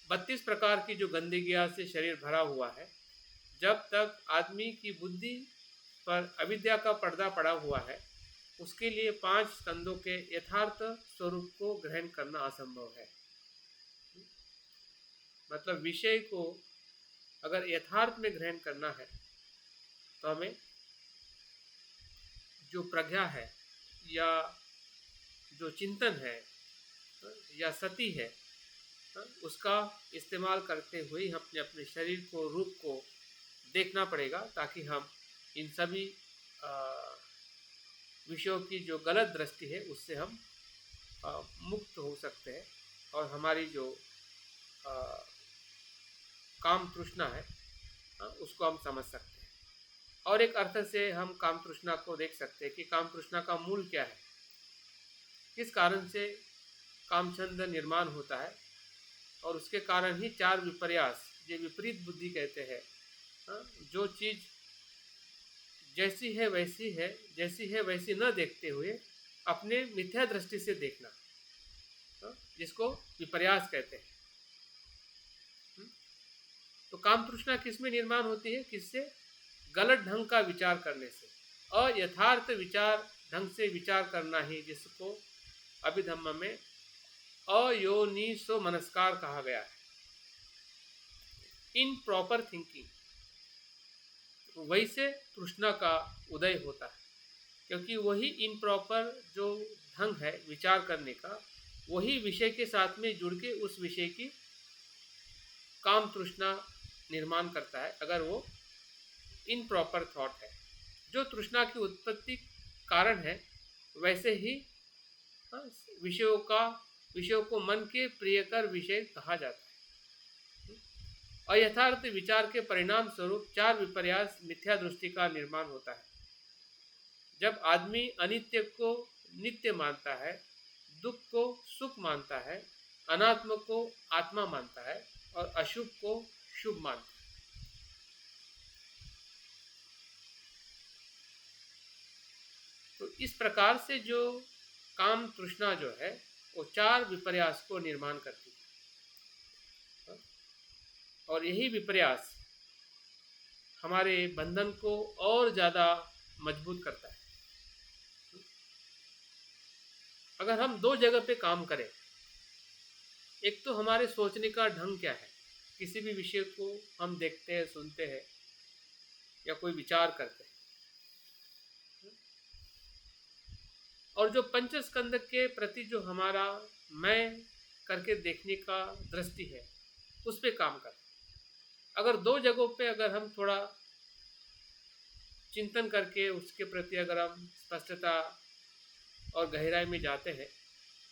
S1: 32 प्रकार की जो गंदगियाँ से शरीर भरा हुआ है, जब तक आदमी की बुद्धि पर अविद्या का पर्दा पड़ा हुआ है, उसके लिए 5 स्कंदों के यथार्थ स्वरूप को ग्रहण करना असंभव है। मतलब विषय को अगर यथार्थ में ग्रहण करना है, तो हमें जो प्रज्ञा है या जो चिंतन है या सती है, उसका इस्तेमाल करते हुए हम अपने अपने शरीर को, रूप को देखना पड़ेगा, ताकि हम इन सभी विषयों की जो गलत दृष्टि है उससे हम मुक्त हो सकते हैं, और हमारी जो काम तृष्णा है उसको हम समझ सकते हैं। और एक अर्थ से हम काम तृष्णा को देख सकते हैं कि काम तृष्णा का मूल क्या है, किस कारण से कामछंद निर्माण होता है, और उसके कारण ही 4 विपर्यास, जो विपरीत बुद्धि कहते हैं, जो चीज़ जैसी है वैसी न देखते हुए अपने मिथ्या दृष्टि से देखना, जिसको विपर्यास कहते हैं। तो काम तृष्णा किस में निर्माण होती है? किससे? गलत ढंग का विचार करने से। अयथार्थ विचार ढंग से विचार करना ही जिसको अभिधम्म में अयोनिसो मनस्कार कहा गया है, इन प्रॉपर थिंकिंग। वही से तृष्णा का उदय होता है, क्योंकि वही इम्प्रॉपर जो ढंग है विचार करने का, वही विषय के साथ में जुड़ के उस विषय की काम तृष्णा निर्माण करता है, अगर वो इनप्रॉपर थॉट है। जो तृष्णा की उत्पत्ति कारण है, वैसे ही विषयों को मन के प्रियकर विषय कहा जाता है। अयथार्थ विचार के परिणाम स्वरूप 4 विपर्यास मिथ्या दृष्टि का निर्माण होता है। जब आदमी अनित्य को नित्य मानता है, दुख को सुख मानता है, अनात्म को आत्मा मानता है, और अशुभ को शुभ मानता है। तो इस प्रकार से जो काम तृष्णा जो है वो 4 विपर्यास को निर्माण करती है, और यही विपर्यास हमारे बंधन को और ज़्यादा मजबूत करता है। अगर हम दो जगह पे काम करें, एक तो हमारे सोचने का ढंग क्या है, किसी भी विषय को हम देखते हैं, सुनते हैं या कोई विचार करते हैं, और जो पंचस्कंद के प्रति जो हमारा मैं करके देखने का दृष्टि है, उस पे काम करते हैं। अगर दो जगहों पे अगर हम थोड़ा चिंतन करके उसके प्रति अगर हम स्पष्टता और गहराई में जाते हैं,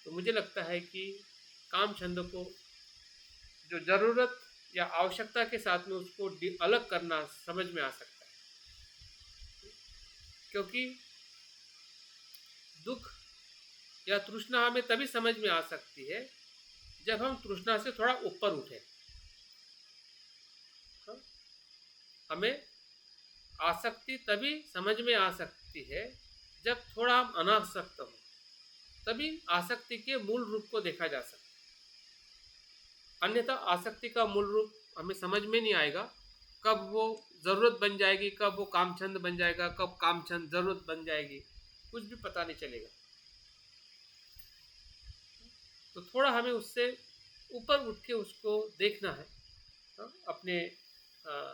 S1: तो मुझे लगता है कि काम छंद को जो ज़रूरत या आवश्यकता के साथ में उसको अलग करना समझ में आ सकता है। क्योंकि दुख या तृष्णा हमें तभी समझ में आ सकती है जब हम तृष्णा से थोड़ा ऊपर उठे। हमें आसक्ति तभी समझ में आ सकती है जब थोड़ा हम अनासक्त हो, तभी आसक्ति के मूल रूप को देखा जा सकता है। अन्यथा आसक्ति का मूल रूप हमें समझ में नहीं आएगा, कब वो ज़रूरत बन जाएगी, कब वो कामचंद बन जाएगा, कब कामचंद ज़रूरत बन जाएगी, कुछ भी पता नहीं चलेगा। तो थोड़ा हमें उससे ऊपर उठ के उसको देखना है, अपने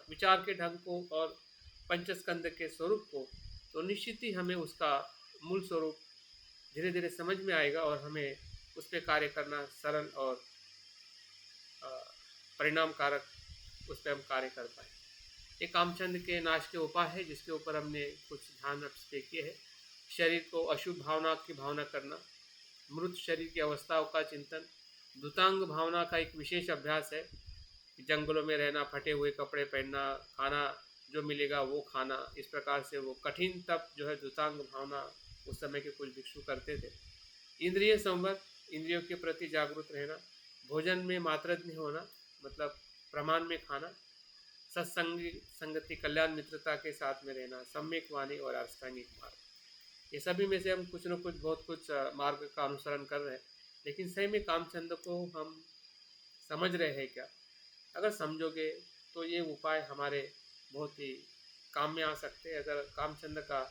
S1: विचार के ढंग को और पंचस्कंद के स्वरूप को, तो निश्चित ही हमें उसका मूल स्वरूप धीरे धीरे समझ में आएगा और हमें उस पर कार्य करना सरल और परिणाम कारक उस पर हम कार्य कर पाए। ये कामचंद के नाश के उपाय है जिसके ऊपर हमने कुछ ध्यान पे किए हैं। शरीर को अशुभ भावना की भावना करना, मृत शरीर की अवस्थाओं का चिंतन, धुतांग भावना का एक विशेष अभ्यास है, जंगलों में रहना, फटे हुए कपड़े पहनना, खाना जो मिलेगा वो खाना, इस प्रकार से वो कठिन तप जो है धुतांग भावना उस समय के कुछ भिक्षु करते थे। इंद्रिय संवर, इंद्रियों के प्रति जागरूक रहना, भोजन में मात्राज्ञ होना मतलब प्रमाण में खाना, सत्संगी संगति, कल्याण मित्रता के साथ में रहना, सम्यक वाणी और अष्टांगिक मार्ग, ये सभी में से हम कुछ न कुछ बहुत कुछ मार्ग का अनुसरण कर रहे हैं। लेकिन सही में कामचंद को हम समझ रहे हैं क्या? अगर समझोगे तो ये उपाय हमारे बहुत ही काम में आ सकते हैं। अगर कामचंद का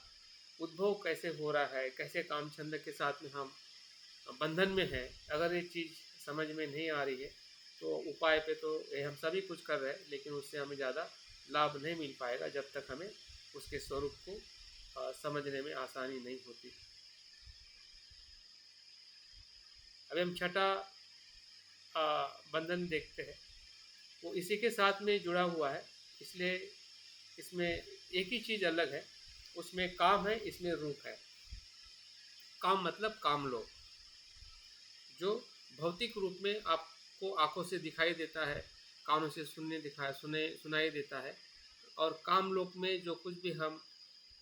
S1: उद्भव कैसे हो रहा है, कैसे कामचंद के साथ में हम बंधन में हैं, अगर ये चीज़ समझ में नहीं आ रही है तो उपाय पे तो ये हम सभी कुछ कर रहे हैं, लेकिन उससे हमें ज़्यादा लाभ नहीं मिल पाएगा जब तक हमें उसके स्वरूप को समझने में आसानी नहीं होती। अभी हम छठा बंधन देखते हैं, वो इसी के साथ में जुड़ा हुआ है, इसलिए इसमें एक ही चीज़ अलग है, उसमें काम है, इसमें रूप है। काम मतलब काम लोग, जो भौतिक रूप में आपको आंखों से दिखाई देता है, कानों से सुनाई देता है, और काम लोक में जो कुछ भी हम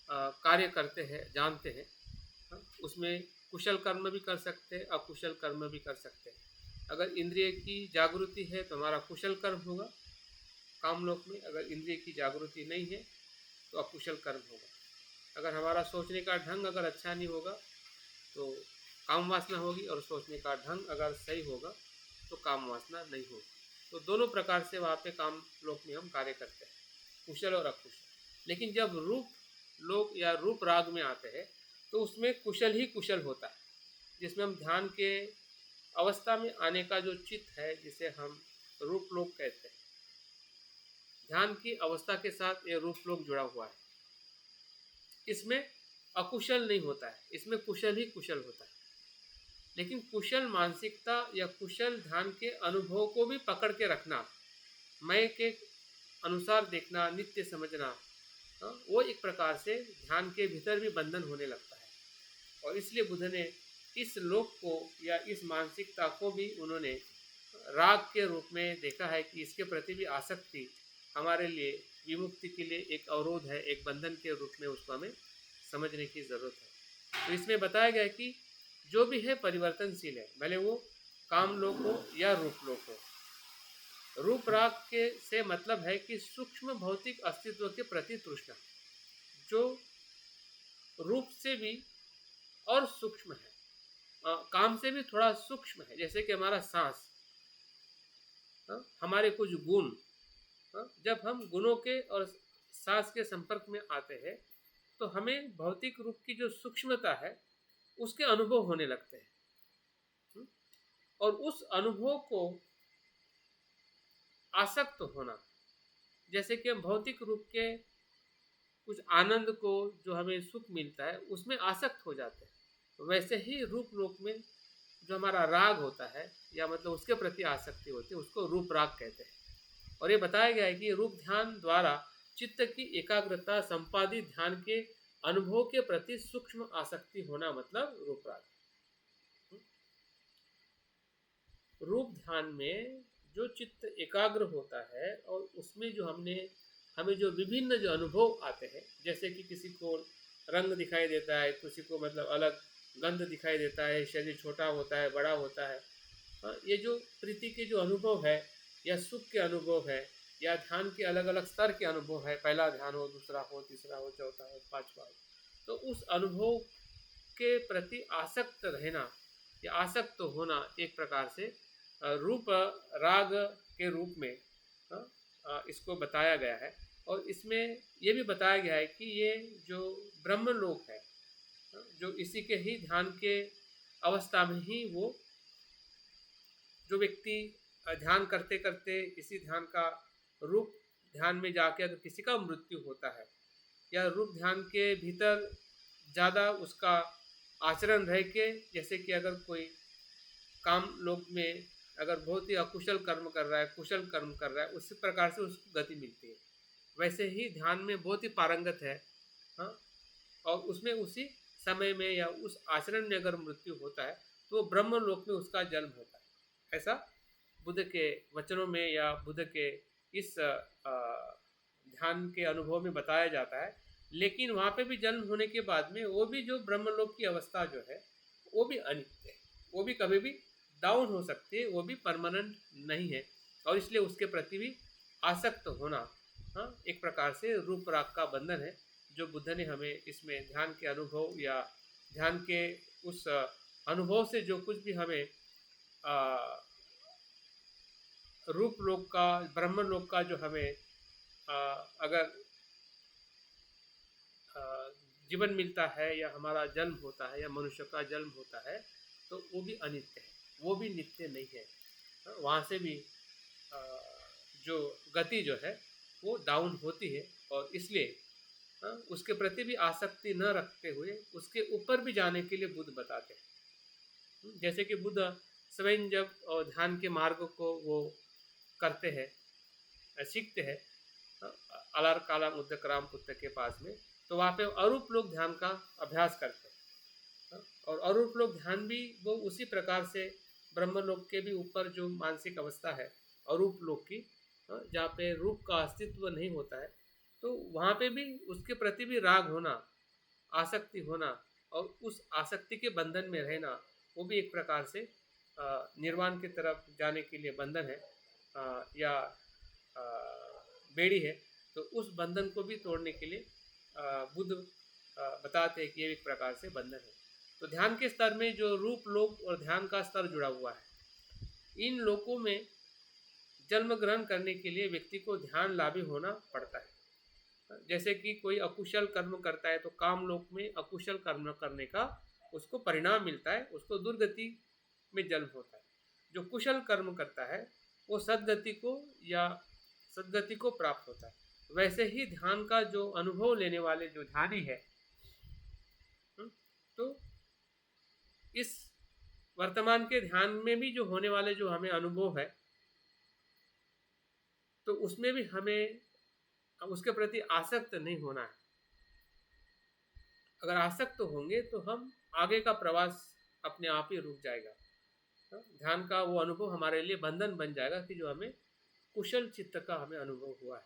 S1: कार्य करते हैं, जानते हैं, उसमें कुशल कर्म भी कर सकते हैं, अकुशल कर्म भी कर सकते हैं। अगर इंद्रिय की जागृति है तो हमारा कुशल कर्म होगा काम लोक में, अगर इंद्रिय की जागृति नहीं है तो अकुशल कर्म होगा। अगर हमारा सोचने का ढंग अगर अच्छा नहीं होगा तो काम वासना होगी, और सोचने का ढंग अगर सही होगा तो काम वासना नहीं होगी। तो दोनों प्रकार से वहाँ पे काम लोक में हम कार्य करते हैं, कुशल और अकुशल। लेकिन जब रूप लोक या रूप राग में आते हैं तो उसमें कुशल ही कुशल होता है, जिसमें हम ध्यान के अवस्था में आने का जो चित्त है, जिसे हम रूप लोक कहते हैं, ध्यान की अवस्था के साथ ये रूप लोक जुड़ा हुआ है। इसमें अकुशल नहीं होता है, इसमें कुशल ही कुशल होता है। लेकिन कुशल मानसिकता या कुशल ध्यान के अनुभव को भी पकड़ के रखना, मैं के अनुसार देखना, नित्य समझना, वो एक प्रकार से ध्यान के भीतर भी बंधन होने लगता है। और इसलिए बुद्ध ने इस लोक को या इस मानसिकता को भी उन्होंने राग के रूप में देखा है कि इसके प्रति भी आसक्ति हमारे लिए विमुक्ति के लिए एक अवरोध है, एक बंधन के रूप में उसको हमें समझने की ज़रूरत है। तो इसमें बताया गया कि जो भी है परिवर्तनशील है, भले वो काम लोक हो या रूप लोक हो। रूप राग के से मतलब है कि सूक्ष्म भौतिक अस्तित्व के प्रति तृष्णा, जो रूप से भी और सूक्ष्म है, काम से भी थोड़ा सूक्ष्म है। जैसे कि हमारा सांस, हमारे कुछ गुण, जब हम गुणों के और सांस के संपर्क में आते हैं तो हमें भौतिक रूप की जो सूक्ष्मता है उसके अनुभव होने लगते हैं। और उस अनुभव को आसक्त होना, जैसे कि हम भौतिक रूप के कुछ आनंद को जो हमें सुख मिलता है उसमें आसक्त हो जाते हैं, तो वैसे ही रूप लोक में जो हमारा राग होता है या मतलब उसके प्रति आसक्ति होती है उसको रूप राग कहते हैं। और ये बताया गया है कि रूप ध्यान द्वारा चित्त की एकाग्रता संपादित ध्यान के अनुभव के प्रति सूक्ष्म आसक्ति होना मतलब रूप राग। रूप ध्यान में जो चित्त एकाग्र होता है और उसमें जो हमें जो विभिन्न जो अनुभव आते हैं, जैसे कि किसी को रंग दिखाई देता है, किसी को मतलब अलग गंध दिखाई देता है, शरीर छोटा होता है, बड़ा होता है। ये जो प्रीति के जो अनुभव है या सुख के अनुभव है या ध्यान के अलग अलग स्तर के अनुभव है, पहला ध्यान हो, दूसरा हो, तीसरा हो, चौथा हो, पांचवा हो, तो उस अनुभव के प्रति आसक्त रहना या आसक्त होना एक प्रकार से रूप राग के रूप में इसको बताया गया है। और इसमें ये भी बताया गया है कि ये जो ब्रह्मलोक है, जो इसी के ही ध्यान के अवस्था में ही वो जो व्यक्ति ध्यान करते करते इसी ध्यान का रूप ध्यान में जाके अगर किसी का मृत्यु होता है या रूप ध्यान के भीतर ज़्यादा उसका आचरण रह के, जैसे कि अगर कोई काम लोग में अगर बहुत ही अकुशल कर्म कर रहा है, कुशल कर्म कर रहा है, उसी प्रकार से उसको गति मिलती है। वैसे ही ध्यान में बहुत ही पारंगत है, हाँ, और उसमें उसी समय में या उस आचरण में अगर मृत्यु होता है तो ब्रह्म लोक में उसका जन्म होता है। ऐसा बुद्ध के वचनों में या बुद्ध के इस ध्यान के अनुभव में बताया जाता है। लेकिन वहाँ पे भी जन्म होने के बाद में वो भी जो ब्रह्मलोक की अवस्था जो है वो भी अनित्य है, वो भी कभी भी डाउन हो सकती है, वो भी परमानेंट नहीं है। और इसलिए उसके प्रति भी आसक्त होना, हाँ, एक प्रकार से रूप राग का बंधन है जो बुद्ध ने हमें इसमें ध्यान के अनुभव या ध्यान के उस अनुभव से जो कुछ भी हमें रूप लोक का, ब्रह्म लोक का जो हमें अगर जीवन मिलता है या हमारा जन्म होता है या मनुष्य का जन्म होता है तो वो भी अनित्य है, वो भी नित्य नहीं है। वहाँ से भी जो गति जो है वो डाउन होती है। और इसलिए उसके प्रति भी आसक्ति न रखते हुए उसके ऊपर भी जाने के लिए बुद्ध बताते हैं। जैसे कि बुद्ध स्वयं जब ध्यान के मार्ग को वो करते हैं, सीखते हैं अलार काला मुद्दक राम पुत्र के पास में, तो वहाँ पे अरूप लोग ध्यान का अभ्यास करते हैं। और अरूप लोग ध्यान भी वो उसी प्रकार से ब्रह्मलोक के भी ऊपर जो मानसिक अवस्था है अरूप लोक की, जहाँ पे रूप का अस्तित्व नहीं होता है, तो वहाँ पे भी उसके प्रति भी राग होना, आसक्ति होना और उस आसक्ति के बंधन में रहना, वो भी एक प्रकार से निर्वाण की तरफ जाने के लिए बंधन है या बेड़ी है। तो उस बंधन को भी तोड़ने के लिए बुद्ध बताते हैं कि ये एक प्रकार से बंधन है। तो ध्यान के स्तर में जो रूप लोक और ध्यान का स्तर जुड़ा हुआ है, इन लोकों में जन्म ग्रहण करने के लिए व्यक्ति को ध्यान लाभी होना पड़ता है। जैसे कि कोई अकुशल कर्म करता है तो काम लोक में अकुशल कर्म करने का उसको परिणाम मिलता है, उसको दुर्गति में जन्म होता है। जो कुशल कर्म करता है वो सद्गति को प्राप्त होता है। वैसे ही ध्यान का जो अनुभव लेने वाले जो ध्यानी है, तो इस वर्तमान के ध्यान में भी जो होने वाले जो हमें अनुभव है, तो उसमें भी हमें उसके प्रति आसक्त नहीं होना है। अगर आसक्त होंगे तो हम आगे का प्रवास अपने आप ही रुक जाएगा। ध्यान का वो अनुभव हमारे लिए बंधन बन जाएगा कि जो हमें कुशल चित्त का हमें अनुभव हुआ है।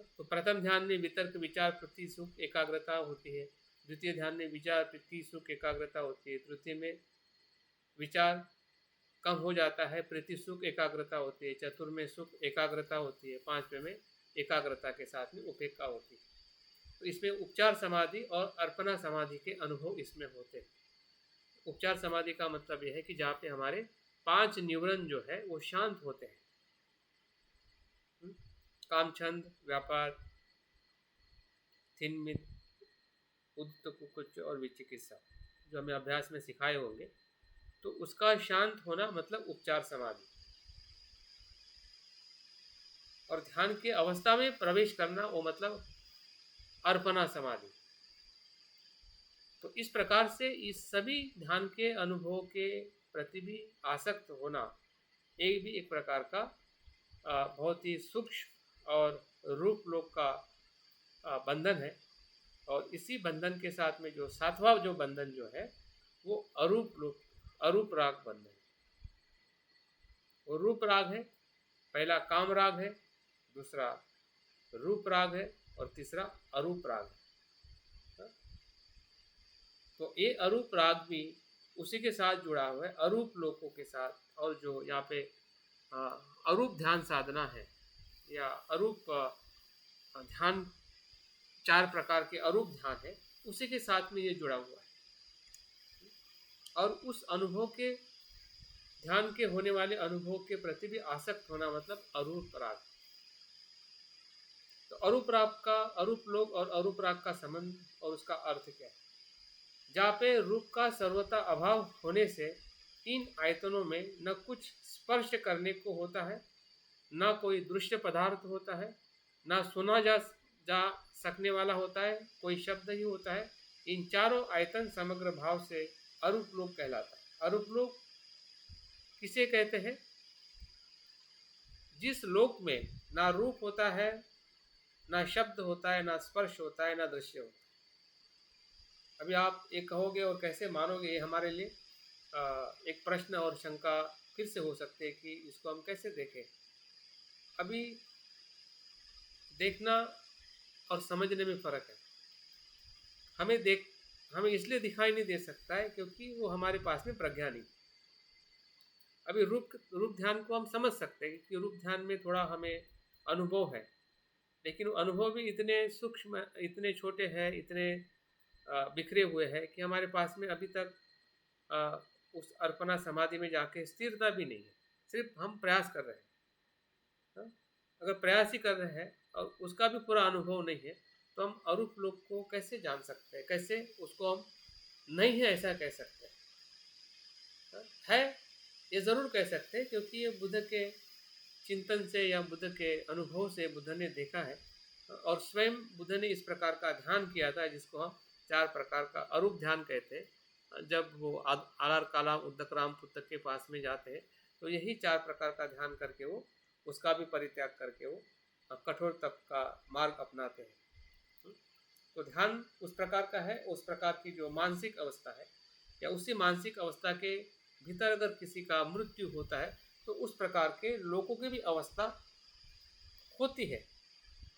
S1: तो प्रथम ध्यान में वितर्क विचार प्रति सुख एकाग्रता होती है, द्वितीय ध्यान में विचार प्रति सुख एकाग्रता होती है, तृतीय में विचार कम हो जाता है, प्रति सुख एकाग्रता होती है, चतुर्थ में सुख एकाग्रता होती है, पांचवें में एकाग्रता के साथ में उपेक्षा होती है। तो इसमें उपचार समाधि और अर्पणा समाधि के अनुभव इसमें होते हैं। उपचार समाधि का मतलब यह है कि जहाँ पे हमारे 5 न्यूरन जो है वो शांत होते हैं, काम, छंद, व्यापार, थिनमित, उद्त, कुकुच्च और विचिकित्सा, जो हमें अभ्यास में सिखाए होंगे। तो उसका शांत होना मतलब उपचार समाधि। और ध्यान की अवस्था में प्रवेश करना वो मतलब अर्पणा समाधि। तो इस प्रकार से इस सभी ध्यान के अनुभव के प्रति भी आसक्त होना एक भी एक प्रकार का बहुत ही सूक्ष्म और रूप लोक का बंधन है। और इसी बंधन के साथ में जो सातवां जो बंधन जो है वो अरूप लोक, अरूप राग बंधन है। वो रूप राग है, पहला काम राग है, दूसरा रूप राग है और तीसरा अरूप राग है। तो ये अरूप राग भी उसी के साथ जुड़ा हुआ है, अरूप लोकों के साथ। और जो यहाँ पे अरूप ध्यान साधना है या अरूप ध्यान, 4 प्रकार के अरूप ध्यान है, उसी के साथ में ये जुड़ा हुआ है। और उस अनुभव के, ध्यान के होने वाले अनुभव के प्रति भी आसक्त होना मतलब अरूप राग। तो अरूप राग का, अरूप लोक और अरूप राग का संबंध और उसका अर्थ क्या है? जहाँ पे रूप का सर्वथा अभाव होने से इन आयतनों में न कुछ स्पर्श करने को होता है, न कोई दृश्य पदार्थ होता है, न सुना जा सकने वाला होता है, कोई शब्द ही होता है। इन चारों आयतन समग्र भाव से अरूप लोक कहलाता है। अरूप लोक किसे कहते हैं? जिस लोक में ना रूप होता है, ना शब्द होता है, ना स्पर्श होता है, ना दृश्य होता है। अभी आप ये कहोगे और कैसे मानोगे, ये हमारे लिए एक प्रश्न और शंका फिर से हो सकते हैं कि इसको हम कैसे देखें। अभी देखना और समझने में फ़र्क है। हमें इसलिए दिखाई नहीं दे सकता है क्योंकि वो हमारे पास में प्रज्ञा नहीं। अभी रूप ध्यान को हम समझ सकते हैं कि रूप ध्यान में थोड़ा हमें अनुभव है, लेकिन वो अनुभव भी इतने सूक्ष्म, इतने छोटे हैं, इतने बिखरे हुए हैं कि हमारे पास में अभी तक उस अर्पणा समाधि में जाके स्थिरता भी नहीं है। सिर्फ हम प्रयास कर रहे हैं। अगर प्रयास ही कर रहे हैं और उसका भी पूरा अनुभव नहीं है तो हम अरूप लोक को कैसे जान सकते हैं? कैसे उसको हम नहीं है ऐसा कह सकते हैं? है ये ज़रूर कह सकते हैं क्योंकि ये बुद्ध के चिंतन से या बुद्ध के अनुभव से बुद्ध ने देखा है। और स्वयं बुद्ध ने इस प्रकार का ध्यान किया था जिसको हम 4 प्रकार का अरूप ध्यान कहते हैं। जब वो आलार काला उद्दकराम पुस्तक के पास में जाते हैं तो यही 4 प्रकार का ध्यान करके वो उसका भी परित्याग करके वो कठोर तप का मार्ग अपनाते हैं। तो ध्यान उस प्रकार का है, उस प्रकार की जो मानसिक अवस्था है, या उसी मानसिक अवस्था के भीतर अगर किसी का मृत्यु होता है तो उस प्रकार के लोगों की भी अवस्था होती है।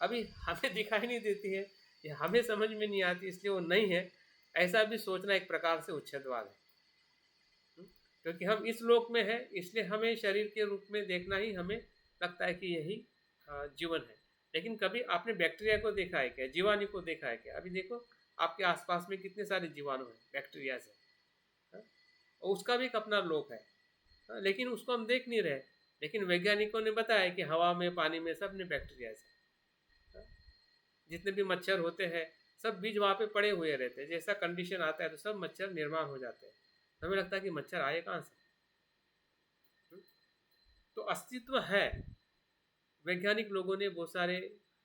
S1: अभी हमें दिखाई नहीं देती है या हमें समझ में नहीं आती इसलिए वो नहीं है, ऐसा भी सोचना एक प्रकार से उच्छेदवाद है। क्योंकि हम इस लोक में हैं इसलिए हमें शरीर के रूप में देखना ही हमें लगता है कि यही जीवन है। लेकिन कभी आपने बैक्टीरिया को देखा है क्या? जीवाणु को देखा है क्या? अभी देखो आपके आसपास में कितने सारे जीवाणु हैं बैक्टीरिया से, और उसका भी एक अपना लोक है। लेकिन उसको हम देख नहीं रहे। लेकिन वैज्ञानिकों ने बताया कि हवा में, पानी में, सब में बैक्टीरिया है। जितने भी मच्छर होते हैं सब बीज वहाँ पे पड़े हुए रहते हैं। जैसा कंडीशन आता है तो सब मच्छर निर्माण हो जाते हैं। हमें लगता है कि मच्छर आए कहाँ से? तो अस्तित्व है। वैज्ञानिक लोगों ने बहुत सारे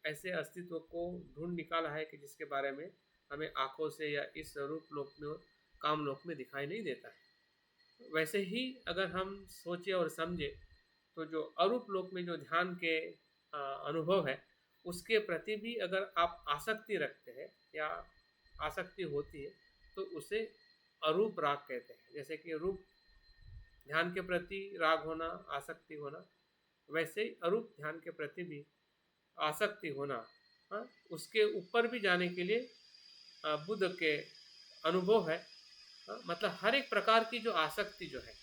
S1: ऐसे अस्तित्व को ढूंढ निकाला है कि जिसके बारे में हमें आँखों से या इस रूप लोक में, काम लोक में दिखाई नहीं देता है। वैसे ही अगर हम सोचें और समझें तो जो अरूप लोक में जो ध्यान के अनुभव है उसके प्रति भी अगर आप आसक्ति रखते हैं या आसक्ति होती है तो उसे अरूप राग कहते हैं। जैसे कि रूप ध्यान के प्रति राग होना, आसक्ति होना, वैसे ही अरूप ध्यान के प्रति भी आसक्ति होना। हाँ, उसके ऊपर भी जाने के लिए बुद्ध के अनुभव है। मतलब हर एक प्रकार की जो आसक्ति जो है,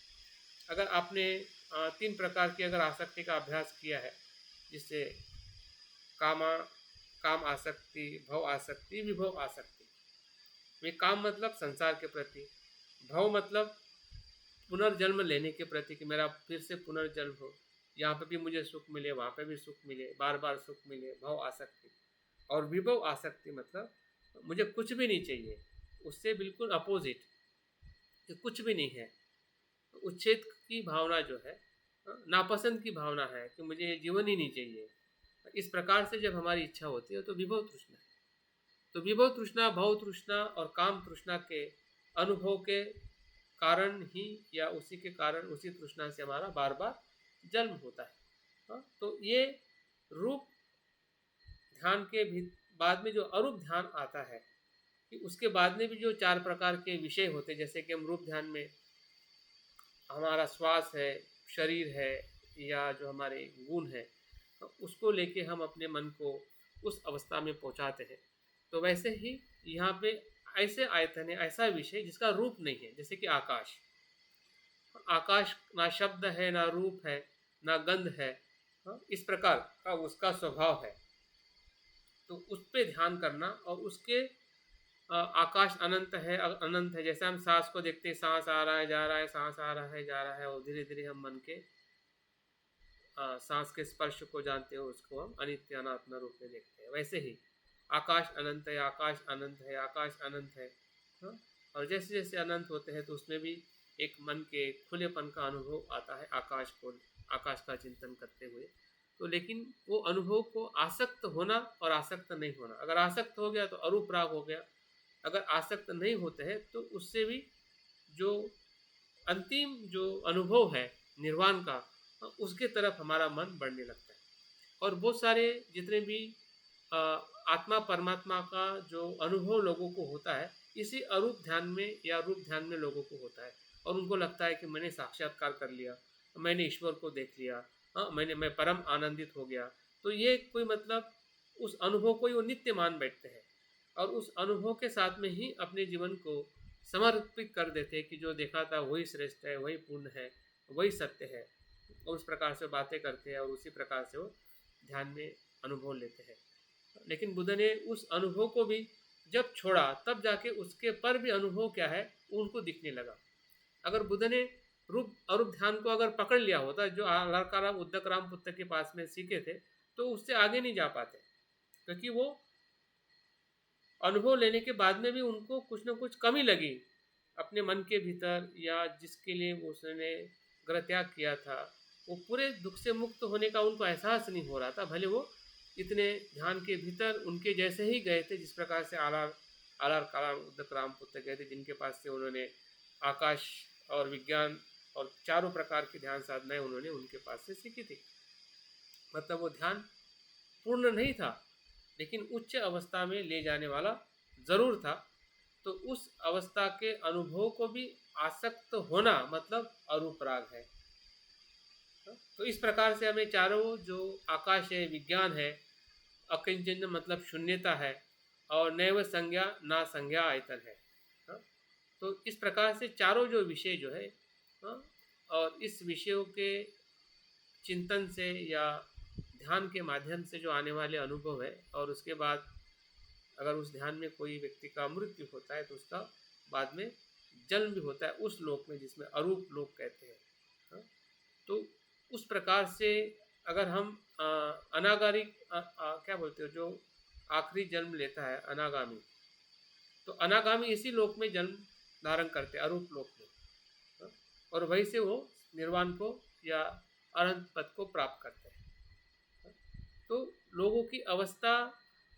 S1: अगर आपने 3 प्रकार की अगर आसक्ति का अभ्यास किया है, जिससे काम आसक्ति, भव आसक्ति, विभव आसक्ति। वे काम मतलब संसार के प्रति, भव मतलब पुनर्जन्म लेने के प्रति कि मेरा फिर से पुनर्जन्म हो, यहाँ पे भी मुझे सुख मिले, वहाँ पे भी सुख मिले, बार बार सुख मिले, भव आसक्ति। और विभव आसक्ति मतलब मुझे कुछ भी नहीं चाहिए, उससे बिल्कुल अपोजिट, कि कुछ भी नहीं है, उच्छेद की भावना जो है, नापसंद की भावना है कि मुझे ये जीवन ही नहीं चाहिए। इस प्रकार से जब हमारी इच्छा होती है तो विभव तृष्णा है। तो विभव तृष्णा, भव तृष्णा और काम तृष्णा के अनुभव के कारण ही या उसी के कारण उसी तृष्णा से हमारा बार बार जन्म होता है। तो ये रूप ध्यान के भी बाद में जो अरूप ध्यान आता है कि उसके बाद में भी जो 4 प्रकार के विषय होते हैं, जैसे कि हम रूप ध्यान में हमारा श्वास है, शरीर है या जो हमारे गुण है, तो उसको लेके हम अपने मन को उस अवस्था में पहुंचाते हैं। तो वैसे ही यहाँ पे ऐसे आयतन है, ऐसा विषय जिसका रूप नहीं है, जैसे कि आकाश। आकाश ना शब्द है, ना रूप है, ना गंध है, इस प्रकार का उसका स्वभाव है। तो उस पे ध्यान करना और उसके आकाश अनंत है, अनंत है। जैसे हम सांस को देखते हैं, सांस आ रहा है जा रहा है, सांस आ रहा है जा रहा है, और धीरे धीरे हम मन के सांस के स्पर्श को जानते हो, उसको हम अनित्य अनात्म रूप में देखते हैं। वैसे ही आकाश अनंत है, आकाश अनंत है, आकाश अनंत है। और जैसे जैसे अनंत होते हैं तो उसमें भी एक मन के खुलेपन का अनुभव आता है आकाश को, आकाश का चिंतन करते हुए। तो लेकिन वो अनुभव को आसक्त होना और आसक्त नहीं होना, अगर आसक्त हो गया तो अरूप राग हो गया, अगर आसक्त नहीं होते हैं तो उससे भी जो अंतिम जो अनुभव है निर्वाण का, उसके तरफ हमारा मन बढ़ने लगता है। और बहुत सारे जितने भी आत्मा परमात्मा का जो अनुभव लोगों को होता है, इसी अरूप ध्यान में या रूप ध्यान में लोगों को होता है। और उनको लगता है कि मैंने साक्षात्कार कर लिया, मैंने ईश्वर को देख लिया, मैं परम आनंदित हो गया। तो ये कोई मतलब उस अनुभव को ही वो नित्य मान बैठते हैं और उस अनुभव के साथ में ही अपने जीवन को समर्पित कर देते हैं कि जो देखा था वही श्रेष्ठ है, वही पूर्ण है, वही सत्य है। और उस प्रकार से बातें करते हैं और उसी प्रकार से वो ध्यान में अनुभव लेते हैं। लेकिन बुद्ध ने उस अनुभव को भी जब छोड़ा तब जाके उसके पर भी अनुभव क्या है उनको दिखने लगा। अगर बुद्ध ने रूप अरूप ध्यान को अगर पकड़ लिया होता, जो आलाकाराम उद्दक राम पुत्र के पास में सीखे थे, तो उससे आगे नहीं जा पाते, क्योंकि वो अनुभव लेने के बाद में भी उनको कुछ न कुछ कमी लगी अपने मन के भीतर, या जिसके लिए उसने ग्रह त्याग किया था वो पूरे दुख से मुक्त होने का उनको एहसास नहीं हो रहा था। भले वो इतने ध्यान के भीतर उनके जैसे ही गए थे, जिस प्रकार से आलार आलार कालाम उद्दक राम पुत्र गए थे, जिनके पास से उन्होंने आकाश और विज्ञान और चारों प्रकार की ध्यान साधनाएं उन्होंने उनके पास से सीखी थी। मतलब वो ध्यान पूर्ण नहीं था लेकिन उच्च अवस्था में ले जाने वाला जरूर था। तो उस अवस्था के अनुभव को भी आसक्त होना मतलब अरूप राग है। तो इस प्रकार से हमें चारों जो आकाश है, विज्ञान है, अकिंचन मतलब शून्यता है, और नैव संज्ञा ना संज्ञा आयतन है। तो इस प्रकार से चारों जो विषय जो है, और इस विषयों के चिंतन से या ध्यान के माध्यम से जो आने वाले अनुभव है, और उसके बाद अगर उस ध्यान में कोई व्यक्ति का मृत्यु होता है तो उसका बाद में जन्म भी होता है उस लोक में जिसमें अरूप लोक कहते हैं। तो उस प्रकार से अगर हम अनागारी क्या बोलते हो, जो आखिरी जन्म लेता है अनागामी, तो अनागामी इसी लोक में जन्म धारण करते हैं, अरूप लोक में, और वहीं से वो निर्वाण को या अनंत पद को प्राप्त करते हैं। तो लोगों की अवस्था,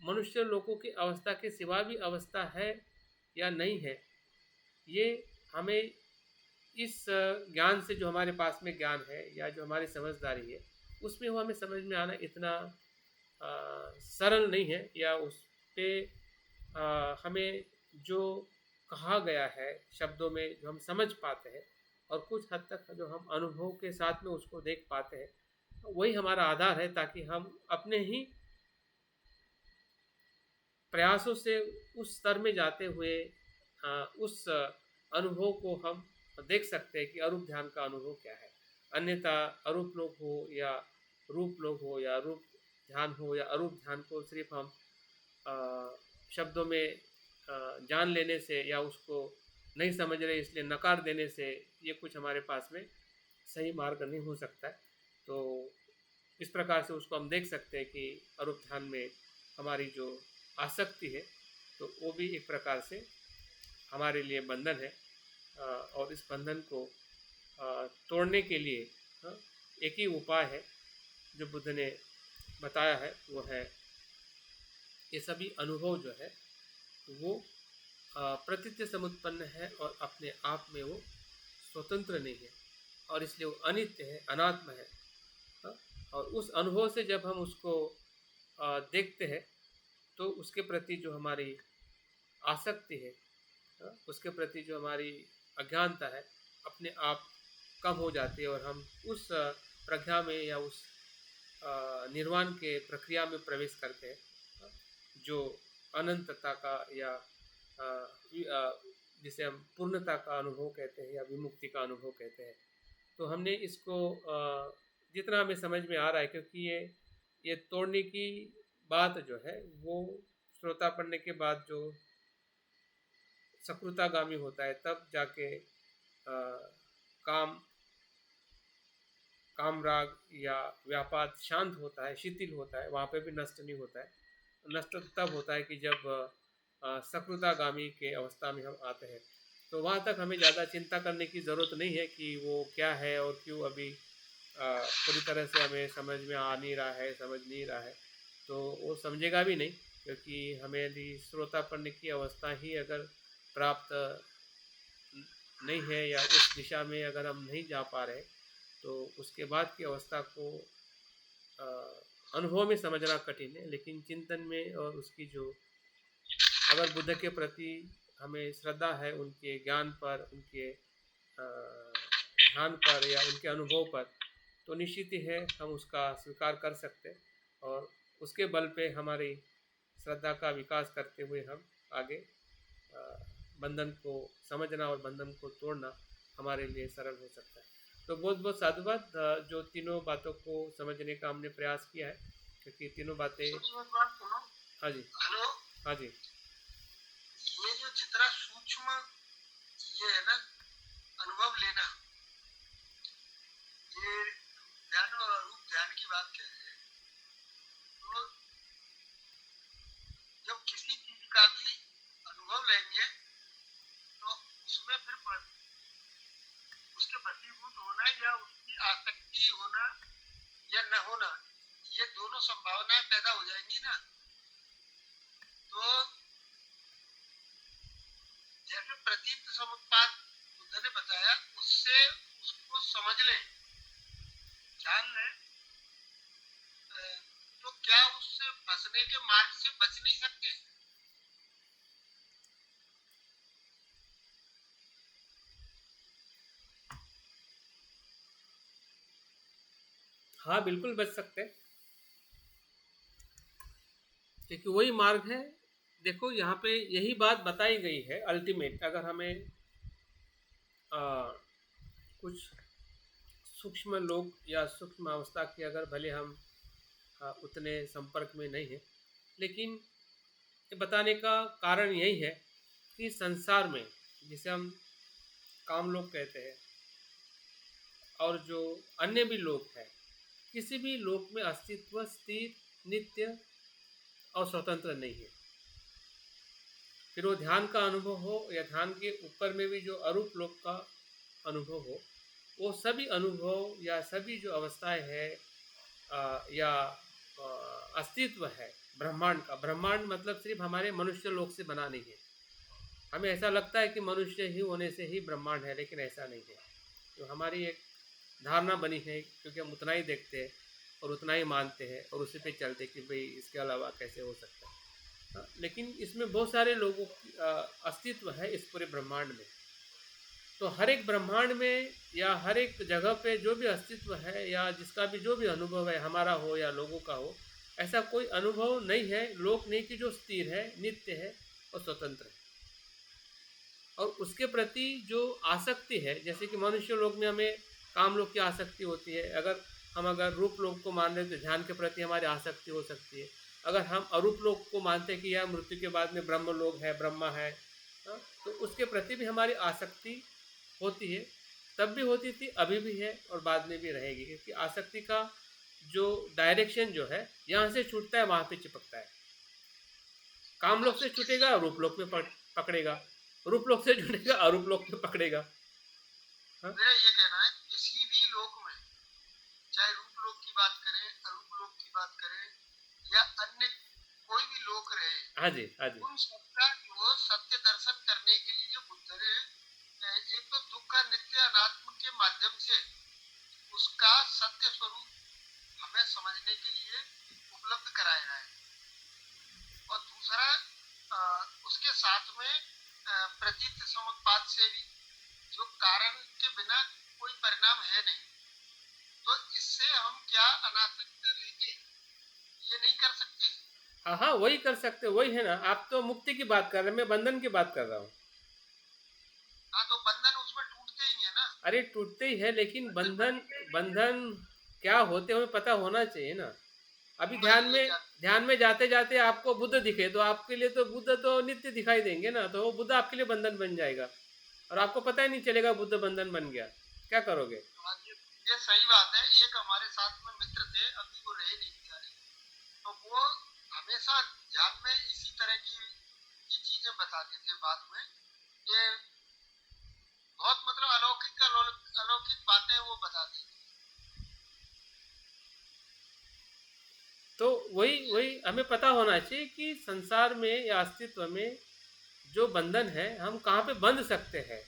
S1: मनुष्य लोगों की अवस्था के सिवा भी अवस्था है या नहीं है, ये हमें इस ज्ञान से, जो हमारे पास में ज्ञान है या जो हमारी समझदारी है, उसमें वो हमें समझ में आना इतना सरल नहीं है, या उस पर हमें जो कहा गया है शब्दों में जो हम समझ पाते हैं और कुछ हद तक जो हम अनुभव के साथ में उसको देख पाते हैं, वही हमारा आधार है, ताकि हम अपने ही प्रयासों से उस स्तर में जाते हुए उस अनुभव को हम देख सकते हैं कि अरूप ध्यान का अनुभव क्या है। अन्यथा अरूप लोक हो या रूप लोक हो या रूप ध्यान हो या अरूप ध्यान को सिर्फ हम शब्दों में जान लेने से या उसको नहीं समझ रहे इसलिए नकार देने से ये कुछ हमारे पास में सही मार्ग नहीं हो सकता है। तो इस प्रकार से उसको हम देख सकते हैं कि अरूप ध्यान में हमारी जो आसक्ति है तो वो भी एक प्रकार से हमारे लिए बंधन है, और इस बंधन को तोड़ने के लिए एक ही उपाय है जो बुद्ध ने बताया है, वो है ये सभी अनुभव जो है वो प्रतीत्य समुत्पन्न है और अपने आप में वो स्वतंत्र नहीं है और इसलिए वो अनित्य है, अनात्म है। हाँ? और उस अनुभव से जब हम उसको देखते हैं तो उसके प्रति जो हमारी आसक्ति है, उसके प्रति जो हमारी अज्ञानता है, अपने आप कम हो जाती है और हम उस प्रज्ञा में या उस निर्वाण के प्रक्रिया में प्रवेश करते हैं, जो अनंतता का या जिसे हम पूर्णता का अनुभव कहते हैं या विमुक्ति का अनुभव कहते हैं। तो हमने इसको जितना हमें समझ में आ रहा है, क्योंकि ये तोड़ने की बात जो है वो श्रोता पढ़ने के बाद जो सकृतागामी होता है तब जाके काम राग या व्यापार शांत होता है, शिथिल होता है, वहाँ पे भी नष्ट नहीं होता है। नष्ट तब होता है कि जब सकृतागामी के अवस्था में हम आते हैं। तो वहाँ तक हमें ज़्यादा चिंता करने की ज़रूरत नहीं है कि वो क्या है और क्यों अभी पूरी तरह से हमें समझ में आ नहीं रहा है, समझ नहीं रहा है। तो वो समझेगा भी नहीं, क्योंकि हमें यदि श्रोता पढ़ने की अवस्था ही अगर प्राप्त नहीं है या उस दिशा में अगर हम नहीं जा पा रहे, तो उसके बाद की अवस्था को अनुभव में समझना कठिन है। लेकिन चिंतन में और उसकी जो अगर बुद्ध के प्रति हमें श्रद्धा है, उनके ज्ञान पर, उनके ध्यान पर या उनके अनुभव पर, तो निश्चित ही है हम उसका स्वीकार कर सकते हैं और उसके बल पे हमारी श्रद्धा का विकास करते हुए हम आगे बंधन को समझना और बंधन को तोड़ना हमारे लिए सरल हो सकता है। तो बहुत बहुत साधुवाद, जो तीनों बातों को समझने का हमने प्रयास किया है, क्योंकि तीनों बातें। हाँ जी, हाँ जी,
S2: ये जो जितना सूक्ष्म ये है ना अनुभव लेना, ये ध्यान और अरूप ध्यान की बात कह रहे हैं। तो जब किसी चीज का भी अनुभव लेंगे तो उसमें फिर उसके वशीभूत होना या उसकी आसक्ति होना या न होना, ये दोनों संभावनाएं पैदा हो जाएंगी ना। तो जैसे प्रतीत समुत्पाद बुद्ध ने बताया, उससे उसको समझ लें, जान लें, तो क्या उससे फंसने के मार्ग से बच नहीं सकते?
S1: हाँ बिल्कुल बच सकते हैं, क्योंकि वही मार्ग है। देखो यहाँ पे यही बात बताई गई है अल्टीमेट। अगर हमें कुछ सूक्ष्म लोग या सूक्ष्म अवस्था की अगर भले हम उतने संपर्क में नहीं है, लेकिन ये बताने का कारण यही है कि संसार में जिसे हम काम लोग कहते हैं और जो अन्य भी लोग हैं, किसी भी लोक में अस्तित्व स्थिर, नित्य और स्वतंत्र नहीं है। फिर वो ध्यान का अनुभव हो या ध्यान के ऊपर में भी जो अरूप लोक का अनुभव हो, वो सभी अनुभव या सभी जो अवस्थाएं है या अस्तित्व है ब्रह्मांड का। ब्रह्मांड मतलब सिर्फ हमारे मनुष्य लोक से बना नहीं है। हमें ऐसा लगता है कि मनुष्य ही होने से ही ब्रह्मांड है, लेकिन ऐसा नहीं है। तो हमारी एक धारणा बनी है, क्योंकि हम उतना ही देखते हैं और उतना ही मानते हैं और उसी पे चलते कि भाई इसके अलावा कैसे हो सकता है। लेकिन इसमें बहुत सारे लोगों की अस्तित्व है इस पूरे ब्रह्मांड में। तो हर एक ब्रह्मांड में या हर एक जगह पे जो भी अस्तित्व है या जिसका भी जो भी अनुभव है, हमारा हो या लोगों का हो, ऐसा कोई अनुभव नहीं है, लोक नहीं, कि जो स्थिर है, नित्य है और स्वतंत्र है। और उसके प्रति जो आसक्ति है, जैसे कि मनुष्य लोक में हमें काम लोग की आसक्ति होती है, अगर रूप लोग को मान रहे तो ध्यान के प्रति हमारी आसक्ति हो सकती है। अगर हम अरूप लोग को मानते हैं कि यह मृत्यु के बाद में ब्रह्म लोग है, ब्रह्मा है, तो उसके प्रति भी हमारी आसक्ति होती है। तब भी होती थी, अभी भी है और बाद में भी रहेगी, क्योंकि आसक्ति का जो डायरेक्शन जो है, यहाँ से छूटता है वहाँ पे चिपकता है। काम लोग से छूटेगा, रूप लोग में पकड़ेगा, रूप लोग से जुड़ेगा, अरूप लोग में पकड़ेगा।
S2: मेरा ये कहना है या अन्य कोई भी लोग रहे,
S1: हाँ जी, हाँ जी।
S2: उन सबका जो सत्य दर्शन करने के लिए बुद्ध ने एक तो दुख का नित्य अनात्म के माध्यम से उसका सत्य स्वरूप हमें समझने के लिए उपलब्ध कराया है, और दूसरा उसके साथ में प्रतीत समुत्पाद से भी, जो कारण के बिना कोई परिणाम है नहीं, तो इससे हम क्या अनासक्त रहेंगे, ये नहीं कर सकते।
S1: हाँ हाँ, वही कर सकते, वही है ना। आप तो मुक्ति की बात कर रहे हैं, मैं बंधन की बात कर रहा हूँ।
S2: हाँ, तो बंधन उसमें टूटते ही है ना।
S1: अरे टूटते ही है, लेकिन बंधन बंधन क्या होते हमें पता होना चाहिए ना। अभी
S2: हाँ, ये क्या,
S1: ध्यान में जाते जाते आपको बुद्ध दिखे तो आपके लिए तो बुद्ध तो नित्य दिखाई देंगे ना, तो वो बुद्ध आपके लिए बंधन बन जाएगा और आपको पता ही नहीं चलेगा बुद्ध बंधन बन गया। क्या करोगे?
S2: हाँ, ये सही बात है। एक हमारे साथ में मित्र थे, अभी वो रहे नहीं बेचारे, तो वो हमेशा ध्यान में इसी तरह की चीजें बताते थे बाद में, ये बहुत मतलब अलौकिक अलौकिक बातें वो बताते थे।
S1: तो वही वही हमें पता होना चाहिए कि संसार में या अस्तित्व में जो बंधन है हम कहाँ पे बंध सकते हैं।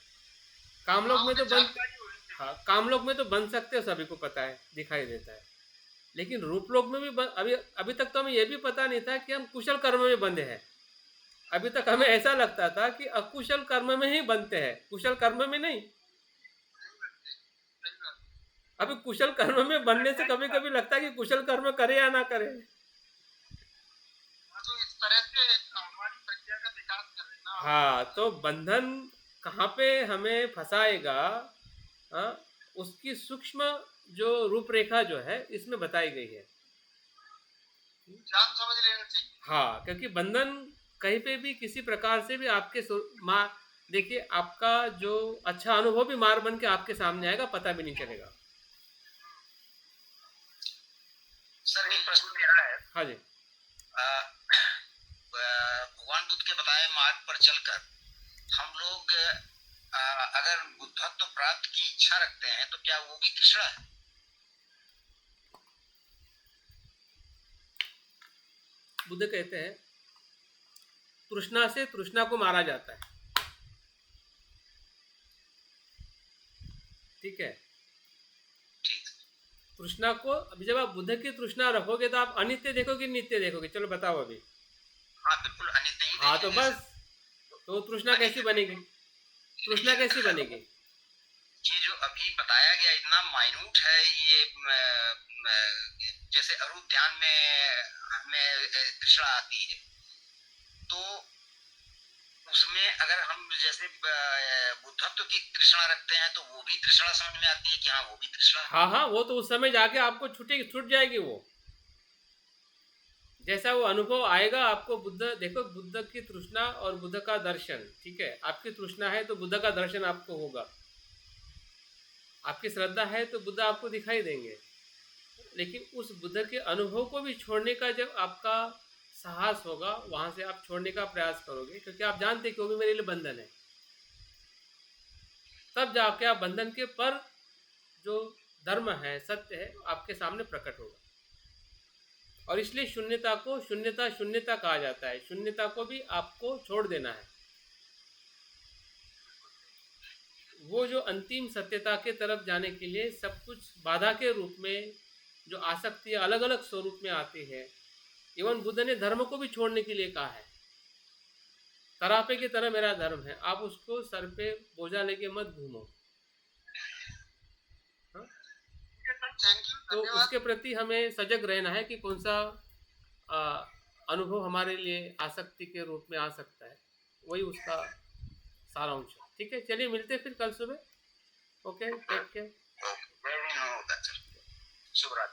S1: कामलोक
S2: हाँ,
S1: में तो
S2: उन्हें
S1: बंद,
S2: जानकारी होनी चाहिए।
S1: हाँ कामलोक में तो बन सकते हो, सभी को पता है, दिखाई देता है। लेकिन रूपलोक में भी अभी अभी तक तो हमें यह भी पता नहीं था कि हम कुशल कर्म में बंधे हैं। अभी तक हमें ऐसा लगता था कि अकुशल कर्म में ही बनते हैं, कुशल कर्म में नहीं।
S2: सही बात है, सही बात है।
S1: अभी कुशल कर्म में बनने से कभी कभी लगता है कि कुशल कर्म करे या ना करे।
S2: हाँ, तो इस तरह से हमारी प्रज्ञा का विकास कर रहे हैं ना हम।
S1: हाँ, तो बंधन कहाँ पे हमें फंसाएगा, हाँ, उसकी सूक्ष्म जो रूपरेखा जो है इसमें बताई गई है।
S2: जान समझ लेना चाहिए।
S1: हाँ, क्योंकि बंधन कहीं पे भी किसी प्रकार से भी आपके मार, देखिए आपका जो अच्छा अनुभव भी मार बन के आपके सामने आएगा, पता भी नहीं चलेगा।
S2: सर, एक प्रश्न मेरा है।
S1: हाँ जी।
S2: भगवान बुद्ध के बताए मार्ग पर चलकर हम लोग अगर बुद्धत्व प्राप्त की इच्छा रखते हैं तो क्या वो भी तृष्णा है?
S1: बुद्ध कहते हैं तृष्णा से तृष्णा को मारा जाता है। ठीक है, तृष्णा को, अभी जब आप बुद्ध की तृष्णा रखोगे तो आप अनित्य देखोगे, नित्य देखोगे? चलो बताओ अभी।
S2: हाँ, बिल्कुल अनित्य ही
S1: हाँ, तो
S2: देखेंगे
S1: बस, तो तृष्णा कैसी बनेगी? तृष्णा कैसी बनेगी?
S2: ये जो अभी बताया गया इतना माइन्यूट है, ये जैसे अरूप ध्यान में हमें तृष्णा आती है, तो उसमें अगर हम जैसे बुद्धत्व की तृष्णा रखते हैं तो वो भी तृष्णा समझ में आती है कि हाँ वो भी तृष्णा।
S1: हाँ हाँ, वो तो उस समय जाके आपको छूट जाएगी वो, जैसा वो अनुभव आएगा आपको। बुद्ध देखो, बुद्ध की तृष्णा और बुद्ध का दर्शन, ठीक है, आपकी तृष्णा है तो बुद्ध का दर्शन आपको होगा, आपकी श्रद्धा है तो बुद्ध आपको दिखाई देंगे। लेकिन उस बुद्ध के अनुभव को भी छोड़ने का जब आपका साहस होगा, वहां से आप छोड़ने का प्रयास करोगे, क्योंकि आप जानते हैं कि वो भी मेरे लिए बंधन है, तब जाके आप बंधन के पर जो धर्म है, सत्य है, आपके सामने प्रकट होगा। और इसलिए शून्यता को शून्यता कहा जाता है। शून्यता को भी आपको छोड़ देना है। वो जो अंतिम सत्यता के तरफ जाने के लिए सब कुछ बाधा के रूप में जो आसक्ति अलग अलग स्वरूप में आती है, इवन बुद्ध ने धर्म को भी छोड़ने के लिए कहा है। तरापे की तरह मेरा धर्म है, आप उसको सर पे बोझा लेके मत घूमो। हाँ? तो उसके प्रति हमें सजग रहना है कि कौन सा अनुभव हमारे लिए आसक्ति के रूप में आ सकता है, वही उसका सारांश है। ठीक है, चलिए मिलते हैं फिर कल सुबह। Okay, take care.
S2: शुभ रात्रि।